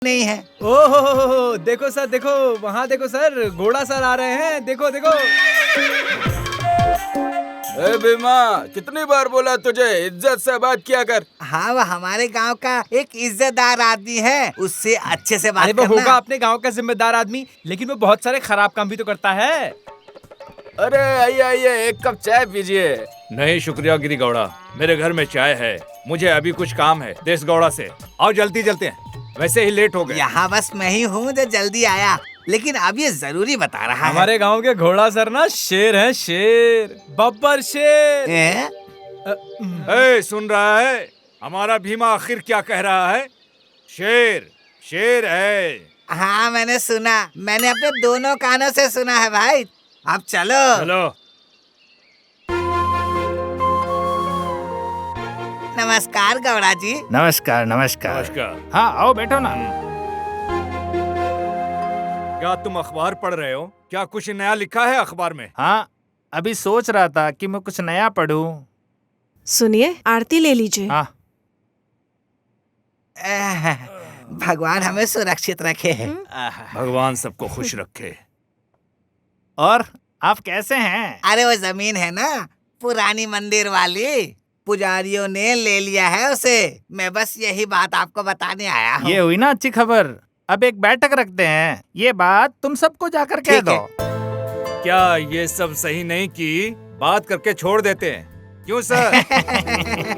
नहीं है। ओहो देखो सर, देखो वहाँ देखो सर, घोड़ा सर आ रहे हैं, देखो देखो। ए भीमा, कितनी बार बोला तुझे इज्जत से बात किया कर। हाँ, वो हमारे गांव का एक इज्जतदार आदमी है, उससे अच्छे से बात अरे वो करना। होगा अपने गांव का जिम्मेदार आदमी, लेकिन वो बहुत सारे खराब काम भी तो करता है। अरे आइए आइए, एक कप चाय पीजिए। नहीं शुक्रिया गिरी गौड़ा, मेरे घर में चाय है, मुझे अभी कुछ काम है देश गौड़ा से। आओ जल्दी चलते हैं, वैसे ही लेट हो गए। यहाँ बस मैं ही हूँ जो जल्दी आया, लेकिन अब ये जरूरी बता रहा है। हमारे गांव के घोड़ा सर ना शेर हैं, शेर, बब्बर शेर। सुन रहा है हमारा भीमा आखिर क्या कह रहा है? शेर शेर है। हाँ मैंने सुना, मैंने अपने दोनों कानों से सुना है भाई। अब चलो चलो। नमस्कार गौड़ा जी। नमस्कार नमस्कार। नमस्कार। हाँ आओ बैठो ना। क्या तुम अखबार पढ़ रहे हो? क्या कुछ नया लिखा है अखबार में? हाँ अभी सोच रहा था कि मैं कुछ नया पढूं। सुनिए, आरती ले लीजिए। हाँ भगवान हमें सुरक्षित रखे। भगवान सबको खुश रखे। और आप कैसे हैं? अरे वो जमीन है ना पुरानी मंदिर वाली, पुजारियों ने ले लिया है उसे। मैं बस यही बात आपको बताने आया हूँ। ये हुई ना अच्छी खबर। अब एक बैठक रखते हैं, ये बात तुम सबको जाकर कह ठीक दो। क्या ये सब सही नहीं की बात करके छोड़ देते हैं? क्यों सर?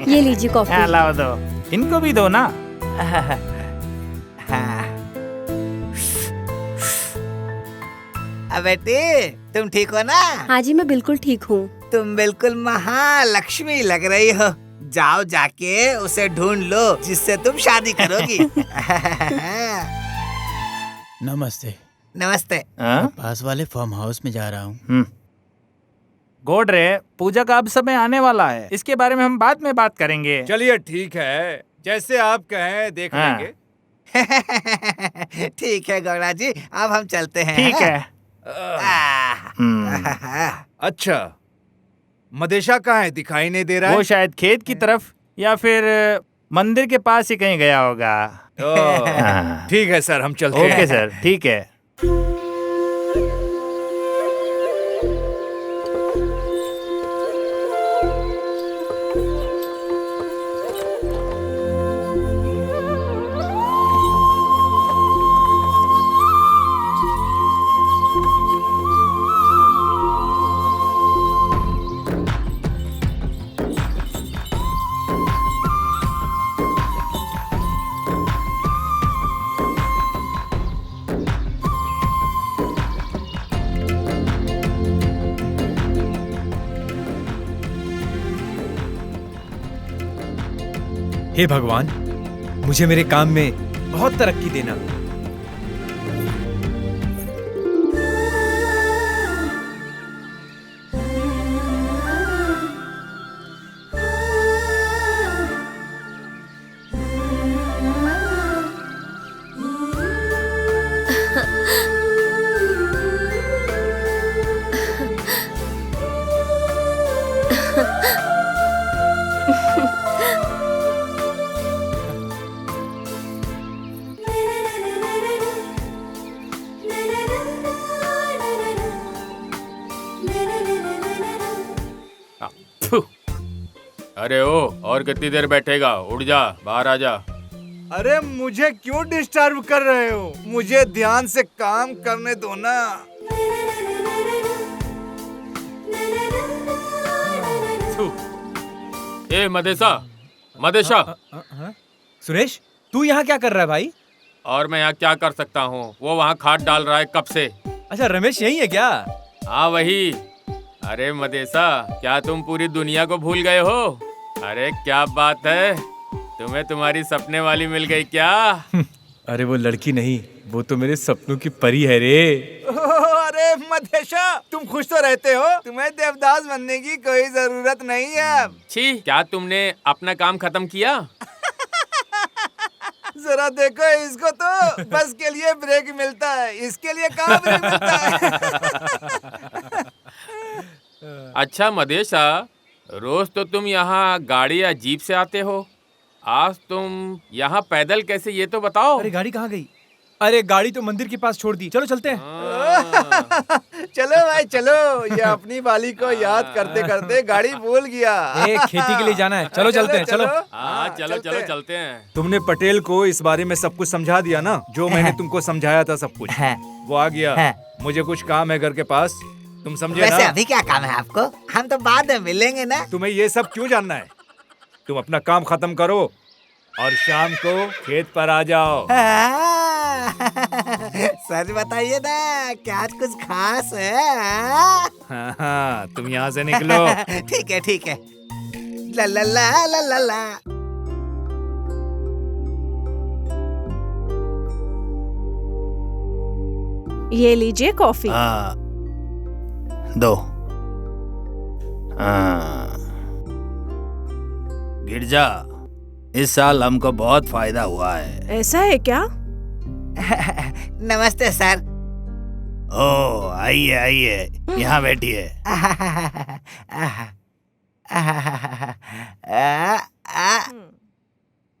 ये लीजिए कॉफी। लाओ दो, इनको भी दो ना। अब बेटी तुम ठीक हो ना? हाँ जी, मैं बिल्कुल ठीक हूँ। तुम बिल्कुल महालक्ष्मी लग रही हो। जाओ जाके उसे ढूंढ लो जिससे तुम शादी करोगी। नमस्ते। नमस्ते। हाँ? पास वाले फार्म हाउस में जा रहा हूँ। गोडरे, पूजा का अब समय आने वाला है, इसके बारे में हम बाद में बात करेंगे। चलिए ठीक है, जैसे आप कहें देख हाँ। लेंगे। ठीक है गौड़ा जी, अब हम चलते हैं। ठीक है। अच्छा, मदेशा कहाँ है? दिखाई नहीं दे रहा है। वो शायद खेत की तरफ या फिर मंदिर के पास ही कहीं गया होगा। ओह, ठीक है सर, हम चलते हैं। ओके सर, ठीक है। हे भगवान, मुझे मेरे काम में बहुत तरक्की देना। अरे ओ, और कितनी देर बैठेगा? उठ जा, बाहर आ जा। अरे मुझे क्यों डिस्टर्ब कर रहे हो? मुझे ध्यान से काम करने दो ना। ए मदेशा, मदेशा। सुरेश, तू यहाँ क्या कर रहा है भाई? और मैं यहाँ क्या कर सकता हूँ? वो वहाँ खाद डाल रहा है कब से। अच्छा, रमेश यही है क्या? हाँ वही। अरे मदेशा, क्या तुम पूरी दुनिया को भूल गए हो? अरे क्या बात है, तुम्हें तुम्हारी सपने वाली मिल गई क्या? अरे वो लड़की नहीं, वो तो मेरे सपनों की परी है रे। अरे मदेशा, तुम खुश तो रहते हो? तुम्हें देवदास बनने की कोई जरूरत नहीं है। छी, क्या तुमने अपना काम खत्म किया? जरा देखो इसको, तो बस के लिए ब्रेक मिलता है, इसके लिए कहाँ ब्रेक मिलता है? अच्छा मदेशा, रोज तो तुम यहाँ गाड़ी या जीप से आते हो, आज तुम यहाँ पैदल कैसे, ये तो बताओ। अरे गाड़ी कहाँ गई? अरे गाड़ी तो मंदिर के पास छोड़ दी, चलो चलते हैं। चलो भाई चलो, ये अपनी वाली को याद करते करते गाड़ी भूल गया। खेती के लिए जाना है, चलो चलते हैं, चलो। हाँ चलो चलो चलते हैं। तुमने पटेल को इस बारे में सब कुछ समझा दिया ना, जो मैंने तुमको समझाया था सब कुछ। वो आ गया। मुझे कुछ काम है घर के पास, तुम समझे वैसे ना? अभी क्या काम है आपको? हम तो बाद में मिलेंगे ना। तुम्हें ये सब क्यों जानना है? तुम अपना काम खत्म करो और शाम को खेत पर आ जाओ। सच बताइए ना, क्या आज कुछ खास है? हाँ, तुम यहाँ से निकलो। ठीक है ठीक है। ला ला ला ला ला ला। ये लीजिए कॉफी। हाँ, दो। गिरजा, इस साल हमको बहुत फायदा हुआ है। ऐसा है क्या? नमस्ते सर। ओ, आइए आइए, यहाँ बैठिए।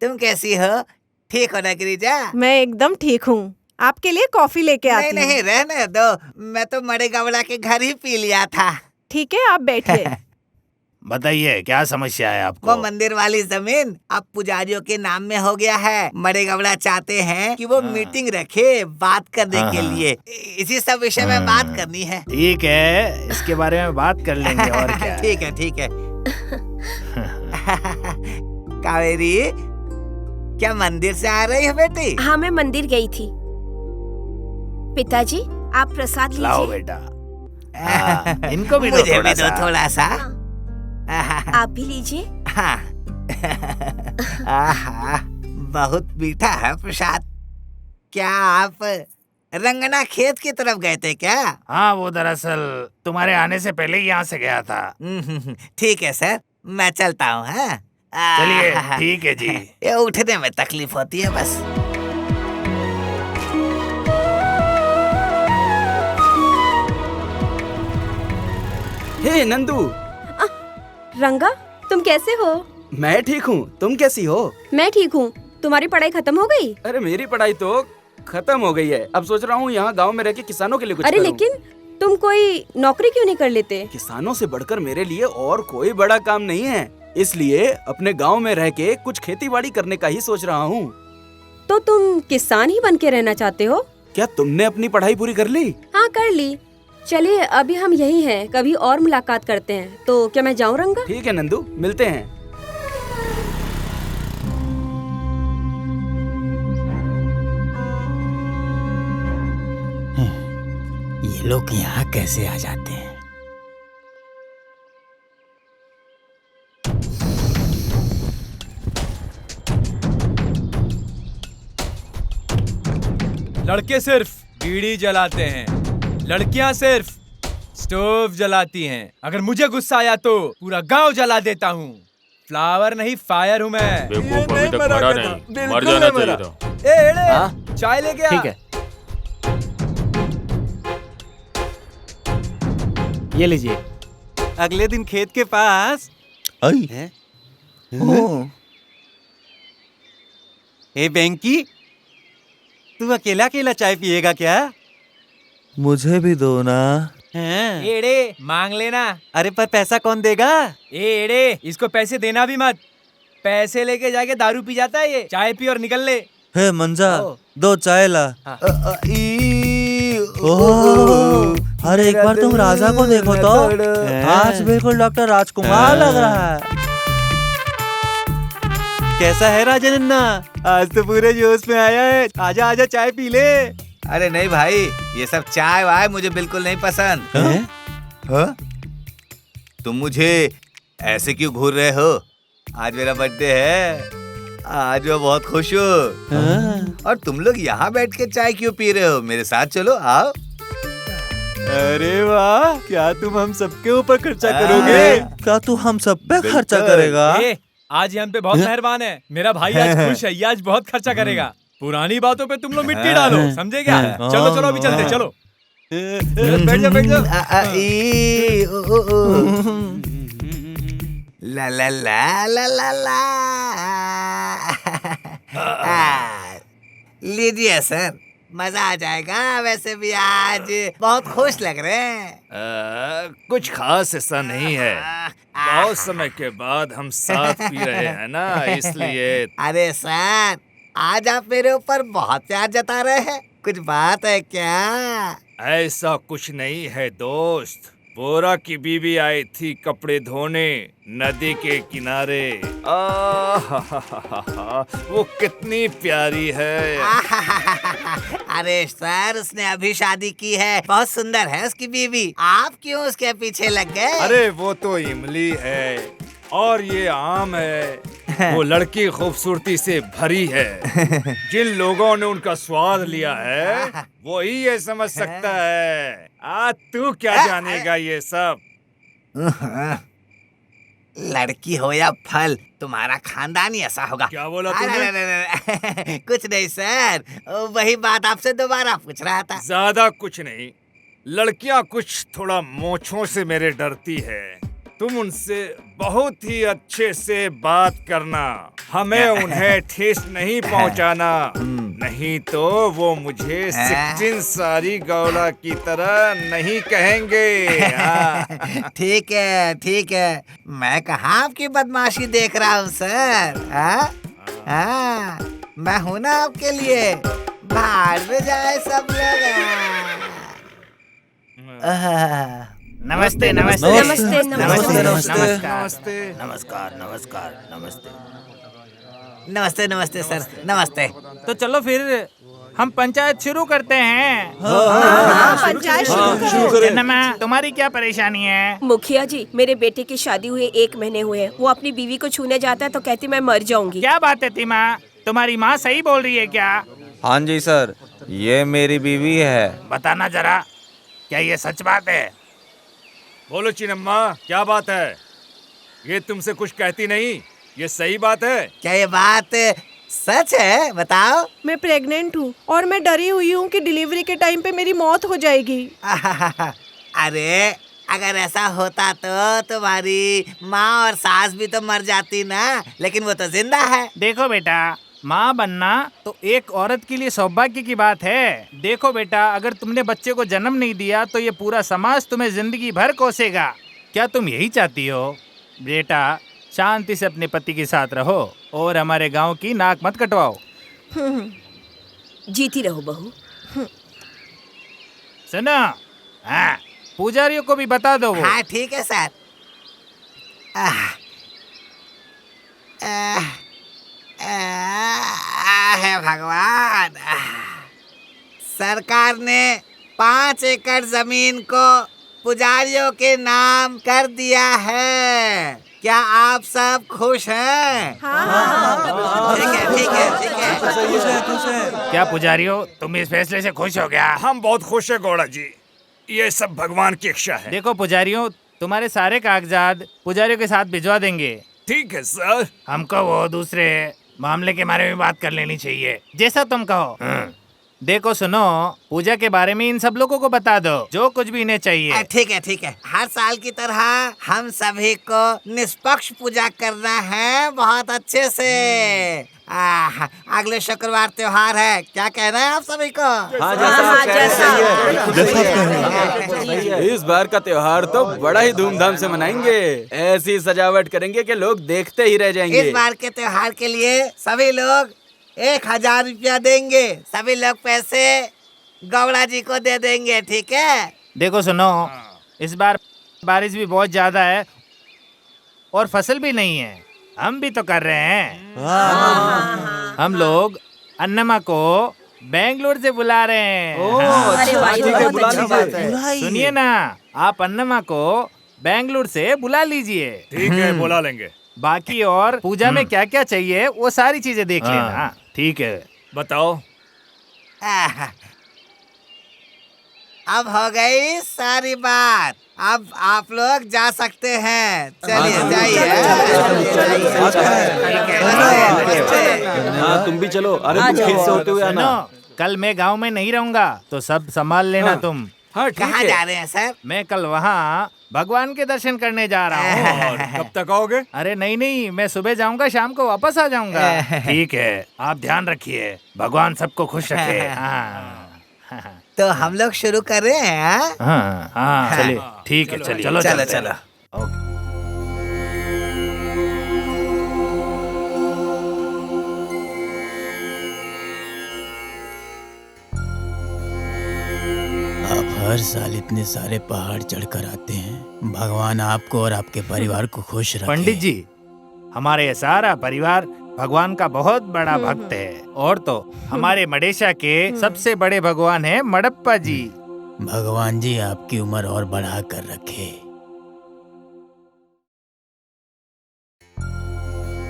तुम कैसी हो? ठीक हो ना गिरिजा? मैं एकदम ठीक हूँ। आपके लिए कॉफी लेके नहीं आती हूँ। नहीं, रहने दो, मैं तो मड़े गवड़ा के घर ही पी लिया था। ठीक है, आप बैठिए। बताइए क्या समस्या है वो आपको? मंदिर वाली जमीन अब पुजारियों के नाम में हो गया है। मड़े गवड़ा चाहते हैं कि वो मीटिंग रखे बात करने के लिए। इसी सब विषय में बात करनी है। ठीक है, इसके बारे में बात कर लेंगे और क्या। ठीक है ठीक है। कावेरी, क्या मंदिर से आ रही हो बेटी? हाँ, मैं मंदिर गई थी। पिताजी, आप प्रसाद लाओ लीजिए। बेटा। इनको भी दो मुझे थोड़ा भी दो सा। थोड़ा सा। आप भी लीजिए। हाँ। आहा, बहुत मीठा है प्रसाद। क्या आप रंगना खेत की तरफ गए थे क्या? हाँ, वो दरअसल तुम्हारे आने से पहले ही यहाँ से गया था। ठीक है सर, मैं चलता हूँ। हाँ, चलिए, ठीक है जी। ये उठने में तकलीफ होती है बस। हे नंदू, रंगा, तुम कैसे हो? मैं ठीक हूँ, तुम कैसी हो? मैं ठीक हूँ। तुम्हारी पढ़ाई खत्म हो गई? अरे मेरी पढ़ाई तो खत्म हो गई है। अब सोच रहा हूँ यहाँ गांव में रह के किसानों के लिए कुछ अरे करूँ। लेकिन तुम कोई नौकरी क्यों नहीं कर लेते? किसानों से बढ़कर मेरे लिए और कोई बड़ा काम नहीं है, इसलिए अपने गांव में रह के कुछ खेती बाड़ी करने का ही सोच रहा हूँ। तो तुम किसान ही बन के रहना चाहते हो? क्या तुमने अपनी पढ़ाई पूरी कर ली? हाँ, कर ली। चलिए, अभी हम यही हैं, कभी और मुलाकात करते हैं। तो क्या मैं जाऊँ रंगा? ठीक है नंदू, मिलते हैं। ये लोग यहाँ कैसे आ जाते हैं? लड़के सिर्फ बीड़ी जलाते हैं, लड़कियां सिर्फ स्टोव जलाती हैं। अगर मुझे गुस्सा आया तो पूरा गांव जला देता हूँ। फ्लावर नहीं, फायर हूँ मैं। बेवकूफ अभी तक मरा नहीं, मर जाना चाहिए था। ए एड़े, चाय लेके आ। ठीक है, ये लीजिए। अगले दिन खेत के पास ए बेंकी, तू अकेला अकेला चाय पिएगा क्या? मुझे भी दो ना। एड़े, मांग लेना। अरे पर पैसा कौन देगा? एड़े, इसको पैसे देना भी मत। पैसे लेके जाके दारू पी जाता है ये। चाय पी और निकल ले। हे मंजा, दो चाय ला। अरे एक बार तुम राजा को देखो तो, आज बिल्कुल डॉक्टर राजकुमार लग रहा है। कैसा है राजा नन्ना? आज तो पूरे जोश में आया है। आजा आजा चाय पी ले। अरे नहीं भाई, ये सब चाय वाय मुझे बिल्कुल नहीं पसंद। हाँ? तुम मुझे ऐसे क्यों घूर रहे हो? आज मेरा बर्थडे है, आज मैं बहुत खुश हूँ। और तुम लोग यहाँ बैठ के चाय क्यों पी रहे हो? मेरे साथ चलो, आओ। अरे वाह, क्या तुम हम सबके ऊपर खर्चा करोगे? क्या तू हम सब पे खर्चा करेगा? आज हम पे बहुत मेहरबान है। मेरा भाई आज खुश है, ये आज बहुत खर्चा करेगा। पुरानी बातों पे तुम लोग मिट्टी डालो, समझे क्या? चलो चलो अभी चलते, चलो। बैठ जा बैठ जा। ला ला ला ला ला ला। लीजिए सर, मजा आ जाएगा। वैसे भी आज बहुत खुश लग रहे हैं। कुछ खास ऐसा नहीं है। बहुत समय के बाद हम साथ पी रहे हैं ना, इसलिए। अरे सर, आज आप मेरे ऊपर बहुत प्यार जता रहे हैं। कुछ बात है क्या? ऐसा कुछ नहीं है दोस्त। बोरा की बीवी आई थी कपड़े धोने नदी के किनारे। वो कितनी प्यारी है। अरे सर, उसने अभी शादी की है। बहुत सुंदर है उसकी बीवी। आप क्यों उसके पीछे लग गए? अरे वो तो इमली है और ये आम है। वो लड़की खूबसूरती से भरी है। जिन लोगों ने उनका स्वाद लिया है वही ये समझ सकता है। आज तू क्या जानेगा ये सब। लड़की हो या फल, तुम्हारा खानदान ही ऐसा होगा। क्या बोला तूने? अरे, कुछ नहीं सर, वही बात आपसे दोबारा पूछ रहा था। ज्यादा कुछ नहीं। लड़कियां कुछ थोड़ा मोछों से मेरे डरती है। तुम उनसे बहुत ही अच्छे से बात करना। हमें उन्हें ठेस नहीं पहुंचाना, नहीं तो वो मुझे सिक्किन सारी गौला की तरह नहीं कहेंगे। ठीक है, ठीक है। मैं कहाँ आपकी बदमाशी देख रहा हूँ सर। मैं हूँ ना आपके लिए। बाहर में जाए सब लोग। नमस्ते नमस्ते नमस्ते, नमस्ते नमस्ते। नमस्कार नमस्कार नमस्ते। नमस्ते नमस्ते सर, नमस्ते। तो चलो फिर हम पंचायत शुरू करते हैं। पंचायत शुरू करो। जन्मा, तुम्हारी क्या परेशानी है? मुखिया जी, मेरे बेटे की शादी हुए 1 महीने हुए हैं। वो अपनी बीवी को छूने जाता है तो कहती मैं मर जाऊंगी। क्या बात है तीमा, तुम्हारी माँ सही बोल रही है क्या? हाँ जी सर, ये मेरी बीवी है। बताना जरा, क्या ये सच बात है? बोलो चिनम्मा, क्या बात है? ये तुमसे कुछ कहती नहीं, ये सही बात है? क्या ये बात सच है? बताओ। मैं प्रेग्नेंट हूँ और मैं डरी हुई हूँ कि डिलीवरी के टाइम पे मेरी मौत हो जाएगी। अरे, अगर ऐसा होता तो तुम्हारी माँ और सास भी तो मर जाती ना, लेकिन वो तो जिंदा है। देखो बेटा, माँ बनना तो एक औरत के लिए सौभाग्य की बात है। देखो बेटा, अगर तुमने बच्चे को जन्म नहीं दिया तो ये पूरा समाज तुम्हें जिंदगी भर कोसेगा। क्या तुम यही चाहती हो? बेटा, शांति से अपने पति के साथ रहो और हमारे गांव की नाक मत कटवाओ। जीती रहो बहू। सुनो, हाँ, पुजारियों को भी बता दो वो। हाँ ठीक है सर। है भगवान। सरकार ने 5 एकड़ जमीन को पुजारियों के नाम कर दिया है। क्या आप सब खुश हैं? ठीक है, ठीक है, ठीक है। खुश है। क्या पुजारियों, तुम इस फैसले से खुश हो गया? हम बहुत खुश है गौड़ा जी। ये सब भगवान की इच्छा है। देखो पुजारियों, तुम्हारे सारे कागजात पुजारियों के साथ भिजवा देंगे। ठीक है सर। हमको वो दूसरे मामले के बारे में बात कर लेनी चाहिए, जैसा तुम कहो। देखो सुनो, पूजा के बारे में इन सब लोगों को बता दो, जो कुछ भी इन्हें चाहिए। ठीक है, ठीक है। हर साल की तरह हम सभी को निष्पक्ष पूजा करना है, बहुत अच्छे से। अगले शुक्रवार त्योहार है, क्या कहना है आप सभी को? हाँ, जैसा इस बार का त्योहार तो बड़ा ही धूमधाम से मनाएंगे। ऐसी सजावट करेंगे कि लोग देखते ही रह जाएंगे। इस बार के त्योहार के लिए सभी लोग 1000 रुपया देंगे। सभी लोग पैसे गौड़ा जी को दे देंगे, ठीक है? देखो सुनो, इस बार बारिश भी बहुत ज्यादा है और फसल भी नहीं है। हम भी तो कर रहे हैं। हम लोग अन्नमा को बेंगलोर से बुला रहे हैं। सुनिए ना, आप अन्नमा को बेंगलोर से बुला लीजिए। ठीक है, बुला लेंगे। बाकी और पूजा में क्या क्या चाहिए वो सारी चीजें देख लेना। ठीक है, बताओ। अब हो गई सारी बात। अब आप लोग जा सकते हैं। चलिए जाइए। हाँ, तुम भी चलो। अरे तुम खेत से होते हुए आना। कल मैं गांव में नहीं रहूंगा तो सब संभाल लेना तुम। हाँ, कहाँ जा रहे हैं सर? मैं कल वहाँ भगवान के दर्शन करने जा रहा हूँ। और कब तक आओगे? अरे नहीं, मैं सुबह जाऊंगा, शाम को वापस आ जाऊंगा। ठीक है, आप ध्यान रखिए, भगवान सबको खुश रखे। हाँ। तो हम लोग शुरू कर रहे हैं हाँ? हाँ हाँ चलिए ठीक है चलिए चलो चलो चलते हैं। चलो आप हर साल इतने सारे पहाड़ चढ़कर आते हैं। भगवान आपको और आपके परिवार को खुश रखे। पंडित जी, हमारे ये सारा परिवार भगवान का बहुत बड़ा भक्त है। और तो हमारे मडेशा के सबसे बड़े भगवान है मडप्पा जी। भगवान जी आपकी उम्र और बढ़ा कर रखे।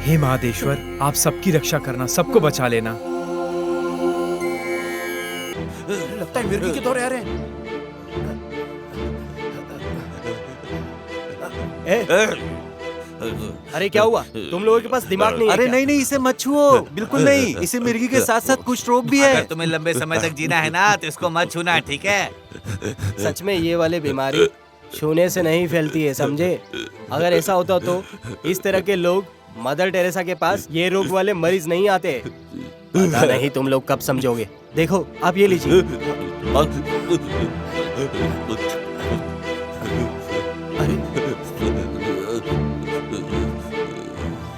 हे महादेश्वर, आप सबकी रक्षा करना, सबको बचा लेना। लगता है मिर्गी के दौरे आ रहे हैं। अरे क्या हुआ? तुम लोगों के पास दिमाग नहीं है? अरे नहीं नहीं, इसे मत छुओ, बिल्कुल नहीं। इसे मिर्गी के साथ साथ कुछ रोग भी है। अगर तुम्हें लंबे समय तक जीना है ना तो इसको मत छूना, ठीक है? सच में ये वाली बीमारी छूने से नहीं फैलती है, समझे? अगर ऐसा होता तो इस तरह के लोग मदर टेरेसा के पास ये रोग वाले मरीज नहीं आते। पता नहीं तुम लोग कब समझोगे। देखो आप ये लीजिए।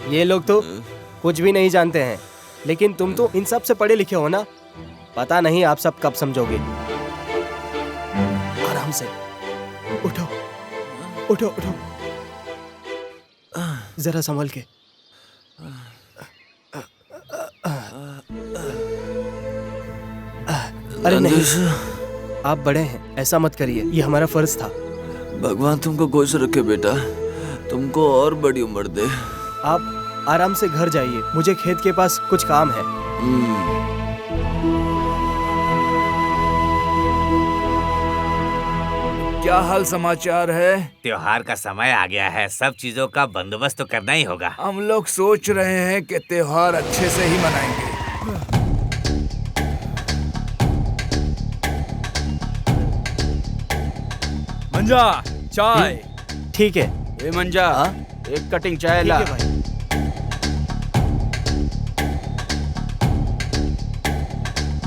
ये लोग तो कुछ भी नहीं जानते हैं, लेकिन तुम तो इन सब से पढ़े लिखे हो ना। पता नहीं आप सब कब समझोगे। आराम से उठो उठो उठो, जरा संभल के। अरे नहीं, आप बड़े हैं, ऐसा मत करिए, ये हमारा फर्ज था। भगवान तुमको खुश रखे बेटा, तुमको और बड़ी उम्र दे। आप आराम से घर जाइए, मुझे खेत के पास कुछ काम है। क्या हाल समाचार है? त्योहार का समय आ गया है, सब चीजों का बंदोबस्त तो करना ही होगा। हम लोग सोच रहे हैं कि त्योहार अच्छे से ही मनाएंगे। मंजा, चाय। ठीक है। ए मंजा, एक कटिंग चाय ला। ठीक है भाई।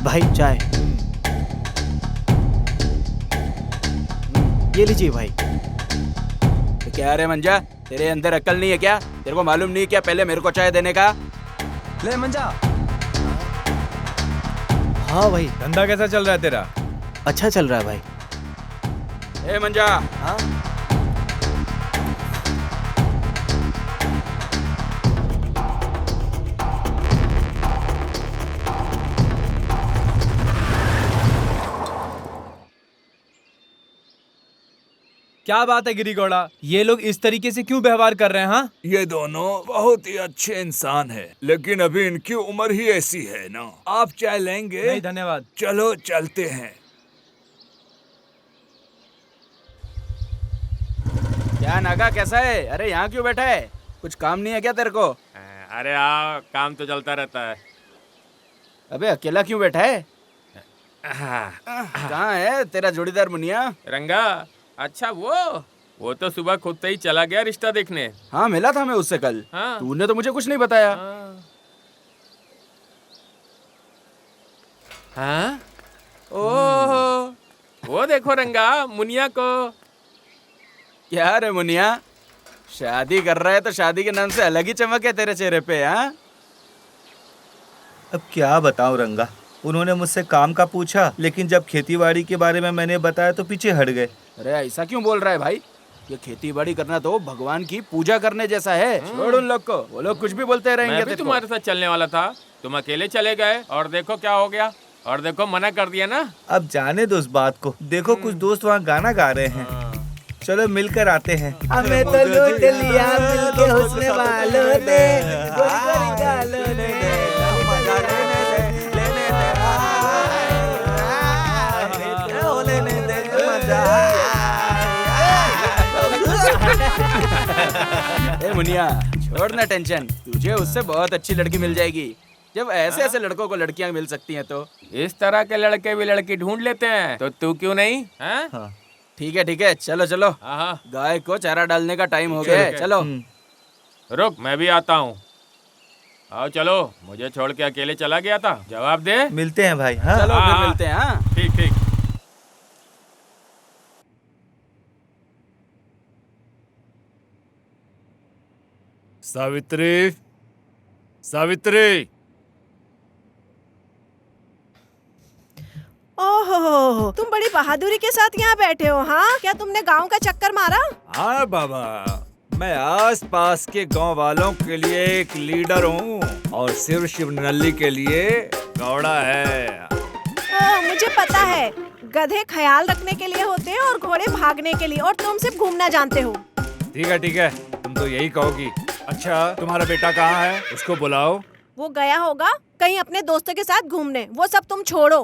भाई चाय ये लीजिए भाई। तो क्या रे मंजा, तेरे अंदर अक्ल नहीं है क्या? तेरे को मालूम नहीं क्या पहले मेरे को चाय देने का? ले मंजा। हाँ भाई। धंधा कैसा चल रहा है तेरा? अच्छा चल रहा है भाई। ए मंजा। हाँ? क्या बात है गिरिगौड़ा, ये लोग इस तरीके से क्यों व्यवहार कर रहे हैं? हाँ, ये दोनों बहुत ही अच्छे इंसान हैं, लेकिन अभी इनकी उम्र ही ऐसी है ना। आप चाय लेंगे? नहीं धन्यवाद। चलो चलते हैं। क्या नागा, कैसा है? अरे यहाँ क्यों बैठा है? कुछ काम नहीं है क्या तेरे को? अरे हाँ, काम तो चलता रहता है। अबे अकेला क्यों बैठा है? कहाँ है तेरा जोड़ीदार मुनिया? रंगा, अच्छा वो तो सुबह खुद से ही चला गया रिश्ता देखने। हाँ मिला था मैं उससे कल। हाँ। तूने तो मुझे कुछ नहीं बताया। हाँ? ओह, वो देखो रंगा, मुनिया को। क्या रे मुनिया, शादी कर रहा है तो शादी के नाम से अलग ही चमक है तेरे चेहरे पे। हाँ, अब क्या बताऊं रंगा, उन्होंने मुझसे काम का पूछा, लेकिन जब खेतीबाड़ी के बारे में मैंने बताया तो पीछे हट गए। अरे ऐसा क्यों बोल रहा है भाई? ये खेती बाड़ी करना तो भगवान की पूजा करने जैसा है। छोड़ उन लोग को, वो लोग कुछ भी बोलते रहेंगे। मैं भी तुम्हारे साथ चलने वाला था, तुम अकेले चले गए और देखो क्या हो गया। और देखो मना कर दिया ना। अब जाने दो उस बात को। देखो कुछ दोस्त वहाँ गाना गा रहे हैं, चलो मिलकर आते हैं। हमें तो लूट लिया मिलके हुस्न वालों ने, गोरी गोरी गालों ने। ए मुनिया, छोड़ ना टेंशन, तुझे उससे बहुत अच्छी लड़की मिल जाएगी। जब ऐसे ऐसे लड़कों को लड़कियां मिल सकती हैं तो इस तरह के लड़के भी लड़की ढूंढ लेते हैं, तो तू क्यों नहीं? हाँ? ठीक है, चलो चलो। हाँ। गाय को चारा डालने का टाइम हो गया है, चलो। रुक, मैं भी आता हूँ। आओ चलो, मुझे छोड़ के अकेले चला गया था, जवाब दे। मिलते हैं भाई। हाँ चलो फिर मिलते हैं। हाँ ठीक ठीक। सावित्री, सावित्री। ओहो, तुम बड़ी बहादुरी के साथ यहाँ बैठे हो। हाँ, क्या तुमने गांव का चक्कर मारा? हाँ बाबा, मैं आस पास के गांव वालों के लिए एक लीडर हूँ और सिर्फ शिवनल्ली के लिए घोड़ा है। मुझे पता है, गधे ख्याल रखने के लिए होते हैं और घोड़े भागने के लिए, और तुम सिर्फ घूमना जानते हो। ठीक है, तुम तो यही कहोगी। अच्छा, तुम्हारा बेटा कहाँ है? उसको बुलाओ। वो गया होगा कहीं अपने दोस्तों के साथ घूमने। वो सब तुम छोड़ो।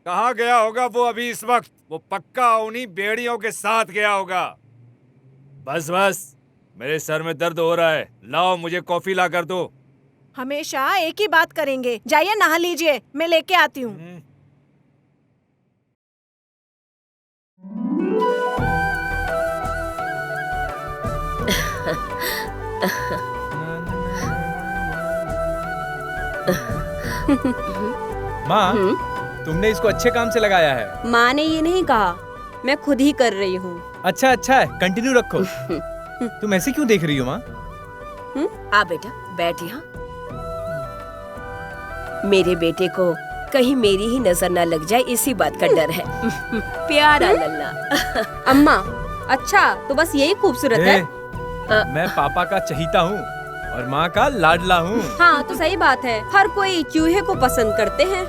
कहाँ गया होगा वो अभी इस वक्त? वो पक्का उन्हीं बेड़ियों के साथ गया होगा। बस बस, मेरे सर में दर्द हो रहा है। लाओ, मुझे कॉफी ला कर दो। हमेशा एक ही बात करेंगे। जाइए नहा लीजिए, मैं लेके आती हूँ। माँ, तुमने इसको अच्छे काम से लगाया है। माँ ने ये नहीं कहा, मैं खुद ही कर रही हूँ। अच्छा है, कंटिन्यू रखो। तुम ऐसे क्यों देख रही हो माँ? आ बेटा, बैठ यहाँ। मेरे बेटे को कहीं मेरी ही नजर ना लग जाए, इसी बात का डर है। प्यारा लल्ला। अम्मा, अच्छा तो बस यही खूबसूरत है? मैं पापा का चहीता हूँ और माँ का लाडला हूँ। हाँ तो सही बात है, हर कोई चूहे को पसंद करते हैं।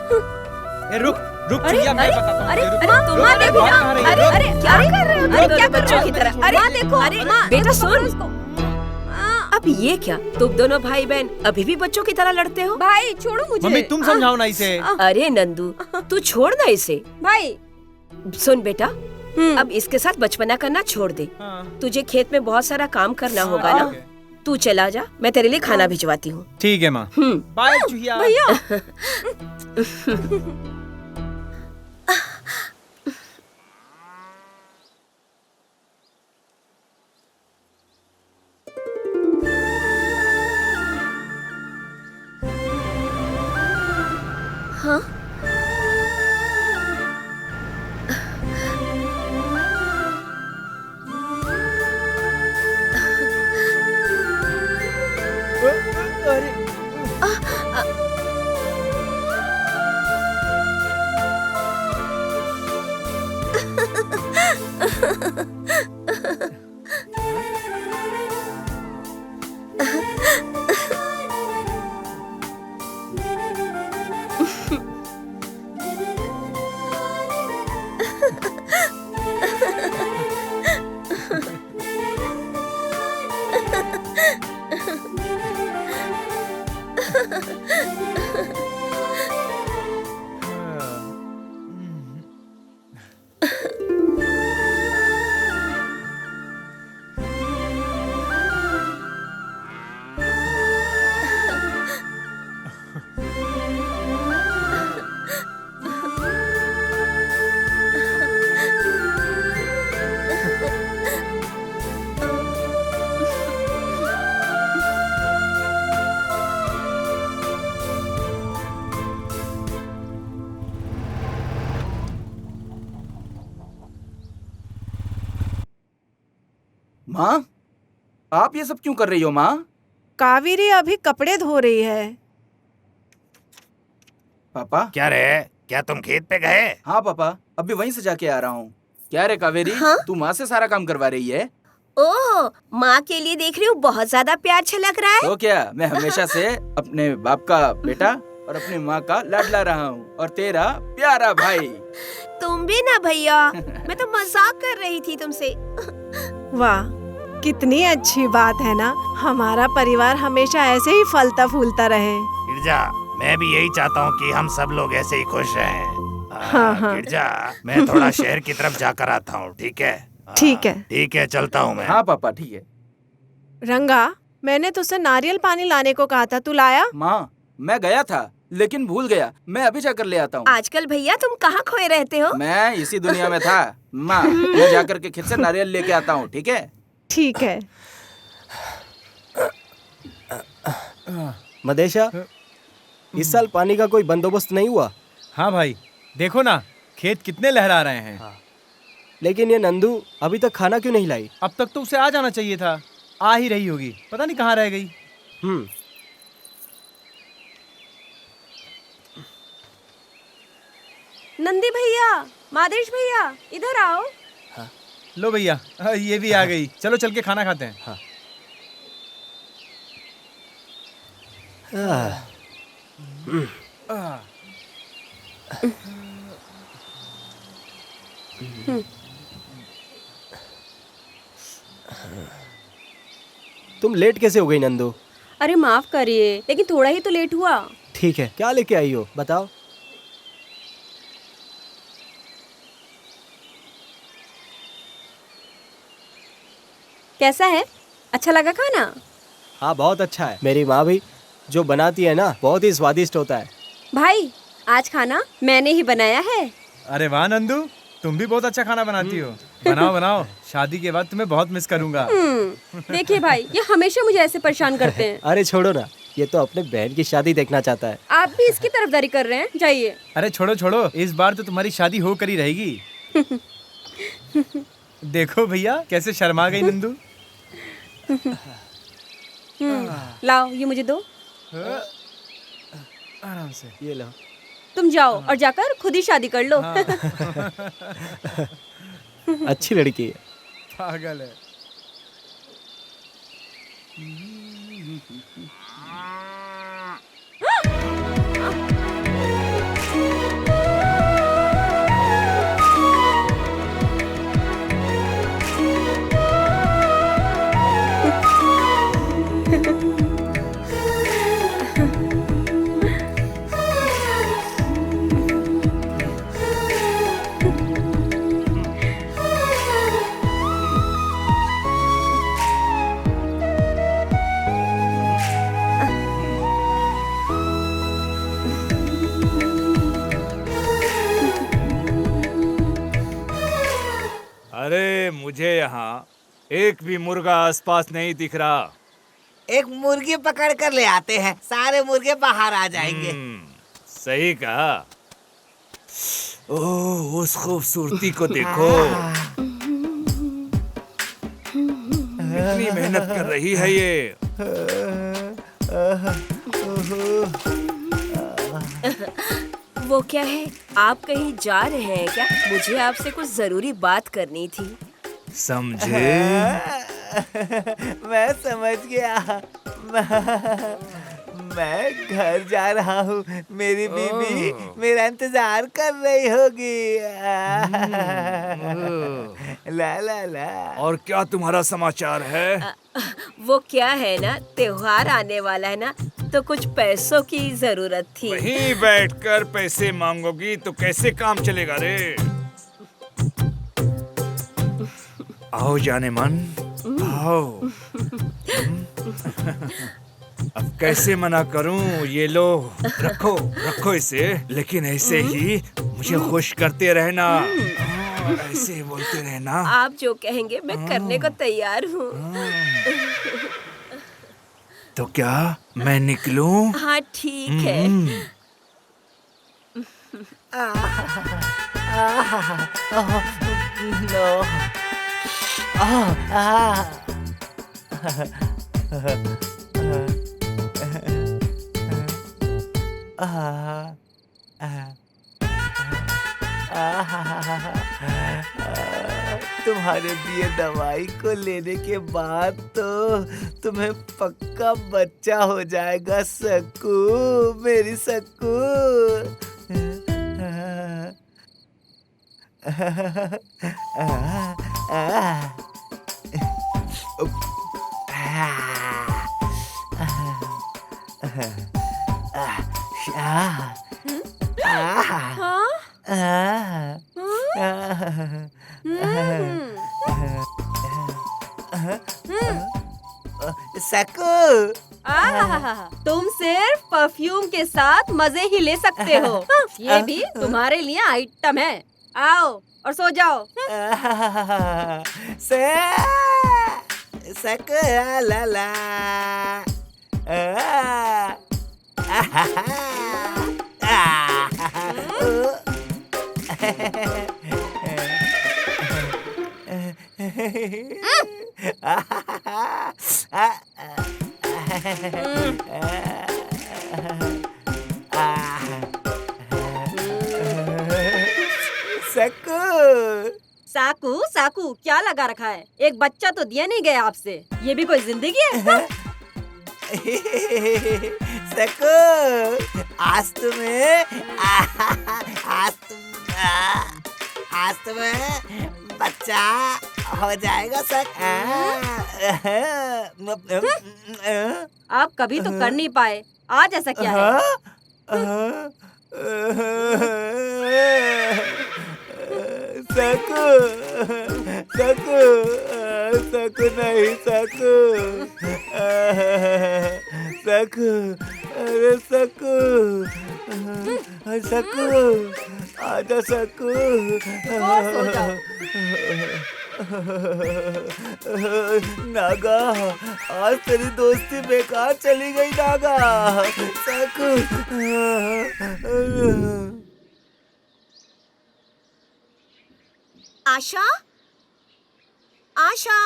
रुक चुहिया, मैं बताता हूँ। अरे माँ देखो, अरे क्या कर रहे हो? अरे क्या बच्चों की तरह? अरे माँ देखो, अरे बेटा सुन, अब ये क्या, तुम दोनों भाई बहन अभी भी बच्चों की तरह लड़ते हो? भाई छोड़ो मुझे। मम्मी तुम समझाओ ना इसे। अरे नंदू, तू छोड़ ना इसे। भाई सुन बेटा, अब इसके साथ बचपना करना छोड़ दे। तुझे खेत में बहुत सारा काम करना होगा ना। तू चला जा, मैं तेरे लिए खाना भिजवाती हूँ। ठीक है माँ। बाय चुहिया। भैया हाँ? माँ, आप ये सब क्यों कर रही हो माँ? कावेरी अभी कपड़े धो रही है। पापा। क्या रे, क्या तुम खेत पे गए? हाँ पापा, अभी वहीं से जाके आ रहा हूँ। क्या रे कावेरी, तू माँ से सारा काम करवा रही है? ओह, माँ के लिए देख रही हूँ, बहुत ज्यादा प्यार छलक रहा है। तो क्या, मैं हमेशा से अपने बाप का बेटा और अपनी माँ का लाडला रहा हूँ, और तेरा प्यारा भाई। तुम भी ना भैया, मैं तो मजाक कर रही थी तुमसे। वाह, कितनी अच्छी बात है ना। हमारा परिवार हमेशा ऐसे ही फलता फूलता रहे। गिरजा, मैं भी यही चाहता हूँ कि हम सब लोग ऐसे ही खुश रहें। हाँ। गिरजा, मैं थोड़ा शहर की तरफ जाकर आता हूँ, ठीक है? ठीक है। ठीक है, चलता हूँ मैं। हाँ पापा, ठीक है। रंगा, मैंने तुझसे नारियल पानी लाने को कहा था, तू लाया? माँ, मैं गया था लेकिन भूल गया। मैं अभी जाकर ले आता हूँ। आजकल भैया तुम कहाँ खोए रहते हो? मैं इसी दुनिया में था माँ। मैं जाकर के खेत से नारियल लेके आता हूँ, ठीक है? ठीक है। मदेशा, इस साल पानी का कोई बंदोबस्त नहीं हुआ? हाँ भाई, देखो ना खेत कितने लहरा रहे हैं। लेकिन ये नंदू अभी तक खाना क्यों नहीं लाई? अब तक तो उसे आ जाना चाहिए था। आ ही रही होगी, पता नहीं कहाँ रह गई। नंदी भैया, मादेश भैया, इधर आओ। लो भैया, ये भी आ गई। चलो चल के खाना खाते हैं। तुम लेट कैसे हो गई नंदू? अरे माफ करिए, लेकिन थोड़ा ही तो लेट हुआ। ठीक है, क्या लेके आई हो बताओ। कैसा है? अच्छा लगा खाना? हाँ बहुत अच्छा है। मेरी माँ भी जो बनाती है ना, बहुत ही स्वादिष्ट होता है। भाई आज खाना मैंने ही बनाया है। अरे वाह नंदू, तुम भी बहुत अच्छा खाना बनाती हो। बनाओ बनाओ, शादी के बाद तुम्हें बहुत मिस करूंगा। देखिए भाई, ये हमेशा मुझे ऐसे परेशान करते हैं। अरे छोड़ो ना, ये तो अपने बहन की शादी देखना चाहता है। आप भी इसकी तरफदारी कर रहे हैं, जाइए। अरे छोड़ो छोड़ो, इस बार तो तुम्हारी शादी होकर ही रहेगी। देखो भैया कैसे शर्मा गई नंदू। लाओ ये मुझे दो। आराम से, ये लो। तुम जाओ और जाकर खुद ही शादी कर लो। अच्छी लड़की है। पागल है। अरे मुझे यहाँ एक भी मुर्गा आसपास नहीं दिख रहा। एक मुर्गी पकड़ कर ले आते हैं, सारे मुर्गे बाहर आ जाएंगे। सही कहा। ओह उस खूबसूरती को देखो, कितनी मेहनत कर रही है ये। वो क्या है, आप कहीं जा रहे हैं क्या? मुझे आपसे कुछ जरूरी बात करनी थी। समझे? मैं समझ गया। मैं घर जा रहा हूँ, मेरी बीबी मेरा इंतजार कर रही होगी। ला ला ला। और क्या तुम्हारा समाचार है? वो क्या है ना, त्योहार आने वाला है ना, तो कुछ पैसों की जरूरत थी। वहीं बैठकर पैसे मांगोगी तो कैसे काम चलेगा रे? आओ जाने मन, आओ। अब कैसे मना करूं? ये लो, रखो रखो इसे, लेकिन ऐसे ही मुझे खुश करते रहना। ऐसे बोलते रहना। आप जो कहेंगे मैं करने को तैयार हूँ। तो क्या मैं निकलूं? हाँ ठीक है। तुम्हारे दिए दवाई को लेने के बाद तो तुम्हें पक्का बच्चा हो जाएगा सक्कू, मेरी सक्कू। सक्कू, तुम सिर्फ परफ्यूम के साथ मजे ही ले सकते हो। ये भी तुम्हारे लिए आइटम है। आओ और सो जाओ। सक्कू ला ला। साकू साकू क्या लगा रखा है? एक बच्चा तो दिया नहीं गया आपसे। ये भी कोई जिंदगी है? सकू, आज तुम्हें बच्चा हो जाएगा आप कभी तो कर नहीं पाए, आज ऐसा क्या है? सकू, सकू, सकू नहीं, सकू, सकू, अरे सकू, सकू, आजा सकू। नागा, आज तेरी दोस्ती बेकार चली गई नागा। सकू। आशा, आशा।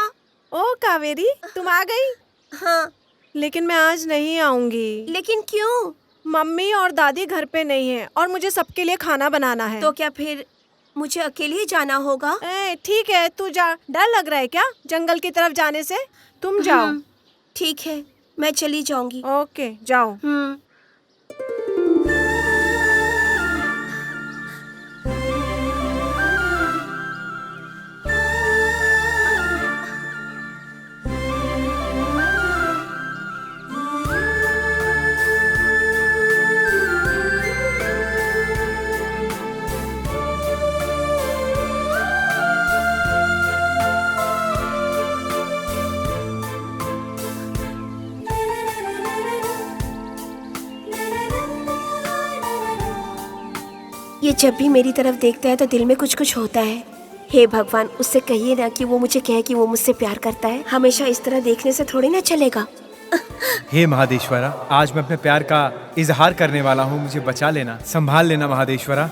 ओ कावेरी, तुम आ गई? हाँ, लेकिन मैं आज नहीं आऊंगी। लेकिन क्यों? मम्मी और दादी घर पे नहीं है और मुझे सबके लिए खाना बनाना है। तो क्या फिर मुझे अकेले ही जाना होगा? ठीक है, तू जा। डर लग रहा है क्या जंगल की तरफ जाने से? तुम जाओ। ठीक है, मैं चली जाऊंगी। ओके, जाओ। ये जब भी मेरी तरफ देखता है तो दिल में कुछ कुछ होता है। हे भगवान, उससे कहिए ना कि वो मुझे कहे कि वो मुझसे प्यार करता है। हमेशा इस तरह देखने से थोड़ी ना चलेगा। हे महादेश्वरा, आज मैं अपने प्यार का इजहार करने वाला हूँ। मुझे बचा लेना, संभाल लेना महादेश्वरा।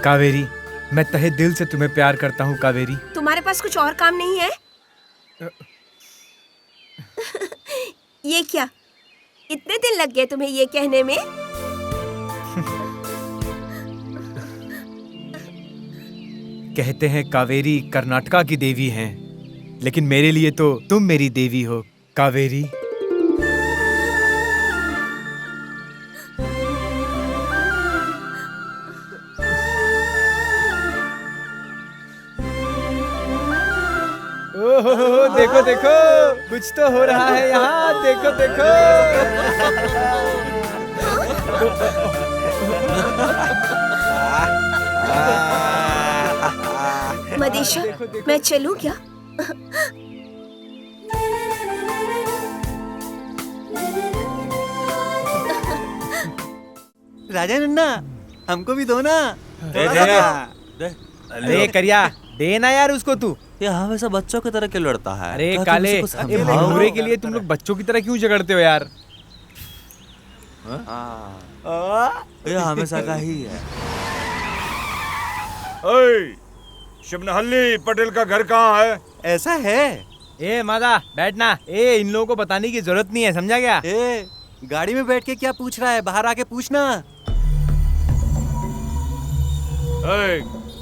कावेरी, मैं तहे दिल से तुम्हें प्यार करता हूँ कावेरी। तुम्हारे पास कुछ और काम नहीं है? ये क्या, इतने दिन लग गए तुम्हें ये कहने में? कहते हैं कावेरी कर्नाटका की देवी हैं, लेकिन मेरे लिए तो तुम मेरी देवी हो कावेरी। ओहो, देखो देखो, कुछ तो हो रहा है यहाँ। देखो देखो। मदीशा, मैं चलूं क्या? राजा नन्ना, हमको भी दो ना। अरे करिया, दे ना यार उसको तू। ये हमेशा बच्चों की तरह क्यों लड़ता है? अरे काले, ये भंगूरे के लिए तुम लोग बच्चों की तरह क्यों झगड़ते हो यार? ये हमेशा का ही है। शिवनहल्ली पटेल का घर कहाँ है? ऐसा है? ए मादा, बैठना। इन लोगों को बताने की जरूरत नहीं है, समझा क्या? गाड़ी में बैठ के क्या पूछ रहा है? बाहर आके पूछना।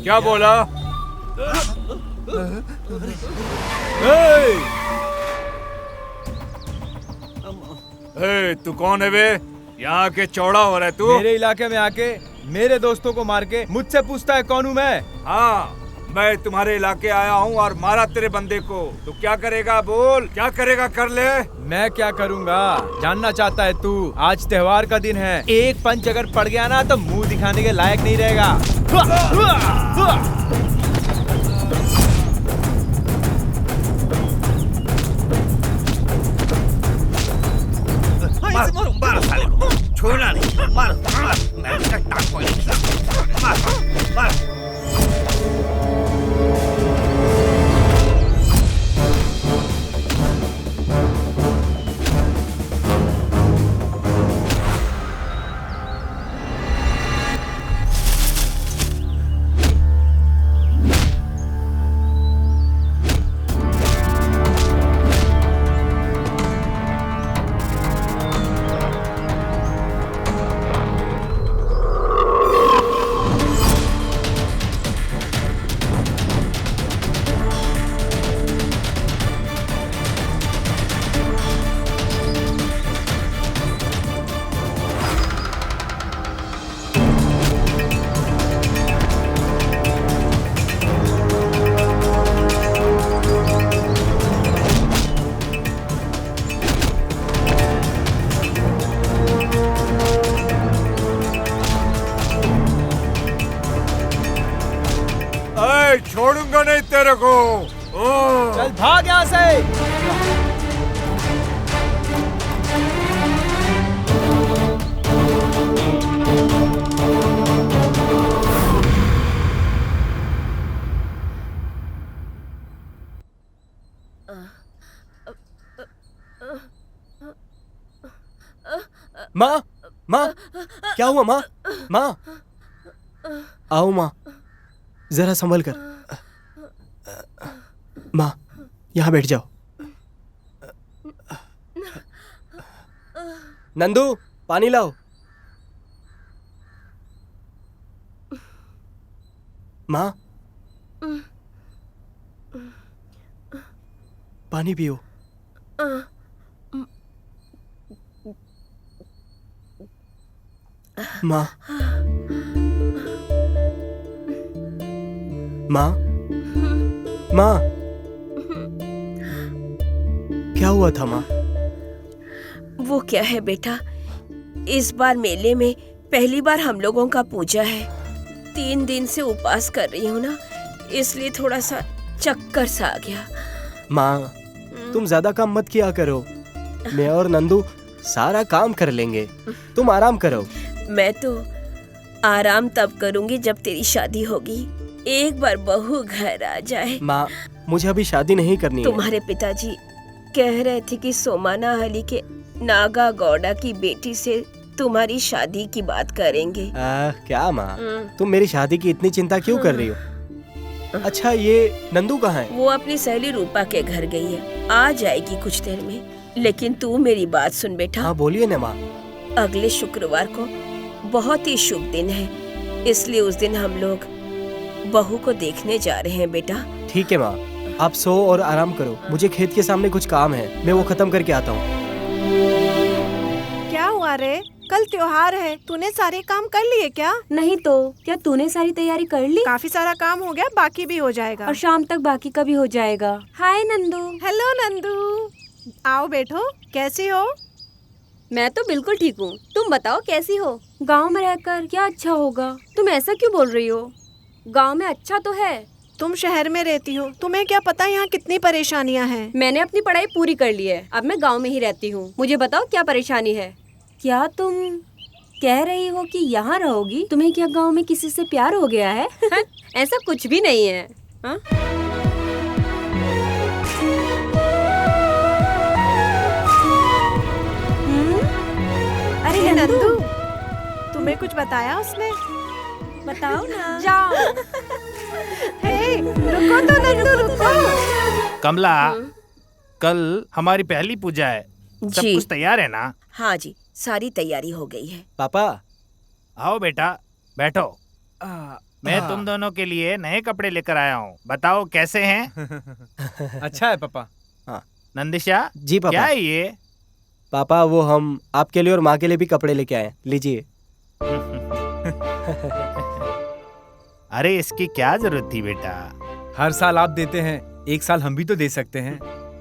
क्या बोला? तू कौन है बे? यहाँ के चौड़ा हो रहा है तू? मेरे इलाके में आके मेरे दोस्तों को मार के मुझसे पूछता है कौन हूँ मैं? हाँ, मैं तुम्हारे इलाके आया हूँ और मारा तेरे बंदे को। तू क्या करेगा? बोल, क्या करेगा? कर ले। मैं क्या करूँगा जानना चाहता है तू? आज त्योहार का दिन है, एक पंच अगर पड़ गया ना तो मुंह दिखाने के लायक नहीं रहेगा। मारो साले को, छोड़ना नहीं। मारो, मैं इसका टांग को नहीं खींचूंगा। मारो। छोड़ूंगा नहीं तेरे को। चल भाग यहाँ से। माँ, माँ, क्या हुआ माँ? माँ, आओ माँ, जरा संभल कर। माँ, यहाँ बैठ जाओ। नंदू, पानी लाओ। माँ, पानी पियो। माँ, माँ, माँ, क्या हुआ था माँ? वो क्या है बेटा, इस बार मेले में पहली बार हम लोगों का पूजा है। 3 दिन से उपवास कर रही हूँ ना, इसलिए थोड़ा सा चक्कर सा आ गया। माँ, तुम ज्यादा काम मत किया करो। मैं और नंदू सारा काम कर लेंगे, तुम आराम करो। मैं तो आराम तब करूंगी जब तेरी शादी होगी। एक बार बहू घर आ जाए। माँ, मुझे अभी शादी नहीं करनी है। तुम्हारे पिताजी कह रहे थे कि सोमाना अली के नागा गौड़ा की बेटी से तुम्हारी शादी की बात करेंगे। क्या माँ, तुम मेरी शादी की इतनी चिंता क्यों कर रही हो? अच्छा, ये नंदू कहाँ है? वो अपनी सहेली रूपा के घर गई है, आ जाएगी कुछ देर में। लेकिन तू मेरी बात सुन बेटा। हाँ, बोलिए ना माँ। अगले शुक्रवार को बहुत ही शुभ दिन है, इसलिए उस दिन हम लोग बहू को देखने जा रहे हैं बेटा। ठीक है माँ, आप सो और आराम करो। मुझे खेत के सामने कुछ काम है, मैं वो खत्म करके आता हूँ। क्या हुआ रे? कल त्योहार है, तूने सारे काम कर लिए क्या? नहीं तो क्या तूने सारी तैयारी कर ली? काफी सारा काम हो गया, बाकी भी हो जाएगा। और शाम तक बाकी का भी हो जाएगा। हाय नंदू। हेलो नंदू, आओ बैठो। कैसी हो? मैं तो बिल्कुल ठीक हूँ, तुम बताओ कैसी हो? गांव में रहकर क्या अच्छा होगा? तुम ऐसा क्यों बोल रही हो? गांव में अच्छा तो है। तुम शहर में रहती हो, तुम्हें क्या पता यहाँ कितनी परेशानियाँ हैं। मैंने अपनी पढ़ाई पूरी कर ली है, अब मैं गांव में ही रहती हूँ। मुझे बताओ क्या परेशानी है? क्या तुम कह रही हो कि यहाँ रहोगी? तुम्हें क्या गांव में किसी से प्यार हो गया है? ऐसा कुछ भी नहीं है। हा? अरे नंदू, तुम्हें कुछ बताया उसने? बताओ ना। जाओ। हे, रुको तो नंदू, रुको। कमला, कल हमारी पहली पूजा है, सब जी। कुछ तैयार है ना? हाँ जी, सारी तैयारी हो गई है। पापा आओ बेटा, बैठो। मैं तुम दोनों के लिए नए कपड़े लेकर आया हूँ। बताओ कैसे हैं? अच्छा है पापा। नंदिशा जी पापा। क्या है ये? पापा वो हम आपके लिए और माँ के लिए भी कपड़े लेके आए, लीजिए। अरे इसकी क्या जरूरत थी बेटा? हर साल आप देते हैं, एक साल हम भी तो दे सकते हैं।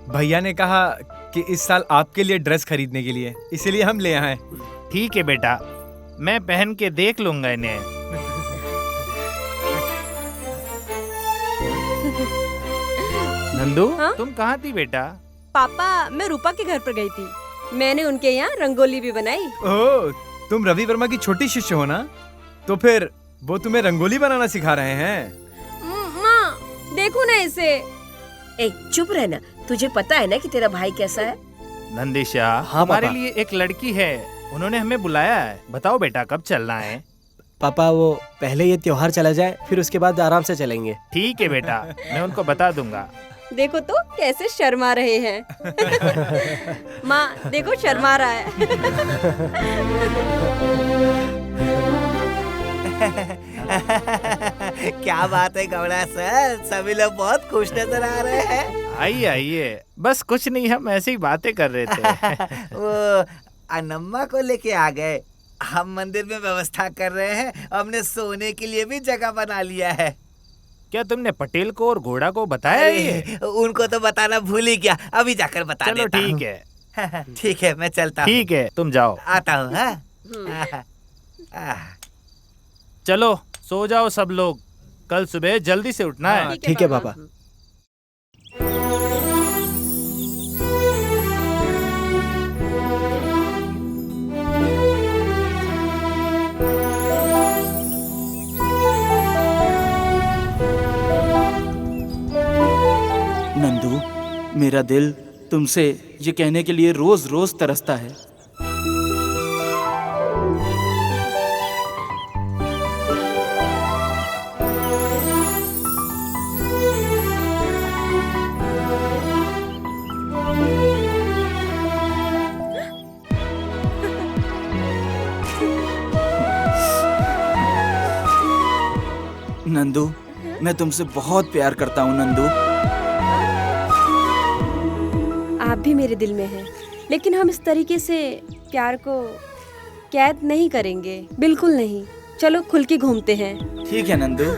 भैया ने कहा कि इस साल आपके लिए ड्रेस खरीदने के लिए, इसीलिए हम ले आए। ठीक है बेटा, मैं पहन के देख लूंगा इन्हें। नंदू, हाँ? तुम कहाँ थी बेटा? पापा, मैं रूपा के घर पर गई थी। मैंने उनके यहाँ रंगोली भी बनाई। ओह, तुम रवि वर्मा की छोटी शिष्य हो ना? तो फिर वो तुम्हें रंगोली बनाना सिखा रहे हैं? माँ देखो ना इसे। चुप रहना, तुझे पता है ना कि तेरा भाई कैसा है। नंदिशा, हाँ, हमारे पापा। लिए एक लड़की है, उन्होंने हमें बुलाया है। बताओ बेटा कब चलना है? पापा वो पहले ये त्योहार चला जाए, फिर उसके बाद आराम से चलेंगे। ठीक है बेटा, मैं उनको बता दूंगा। देखो तो कैसे शर्मा रहे हैं। माँ देखो शर्मा रहा है। क्या बात है गौड़ा सर, सभी लोग बहुत खुश नजर आ रहे हैं। आइए आइए, बस कुछ नहीं, हम ऐसी ही बातें कर रहे थे। वो अनम्मा को लेके आ गए। हम मंदिर में व्यवस्था कर रहे हैं, हमने सोने के लिए भी जगह बना लिया है। क्या तुमने पटेल को और घोड़ा को बताया ये? उनको तो बताना भूल ही गया, अभी जाकर बता चलो देता हूँ। ठीक है। ठीक है, मैं चलता हूँ। ठीक है, तुम जाओ। आता हूँ। चलो सो जाओ सब लोग, कल सुबह जल्दी से उठना है। ठीक है पापा। नंदू, मेरा दिल तुमसे ये कहने के लिए रोज रोज तरसता है। नंदू, मैं तुमसे बहुत प्यार करता हूँ नंदू। आप भी मेरे दिल में हैं, लेकिन हम इस तरीके से प्यार को कैद नहीं करेंगे, बिल्कुल नहीं। चलो खुल के घूमते हैं। ठीक है नंदू।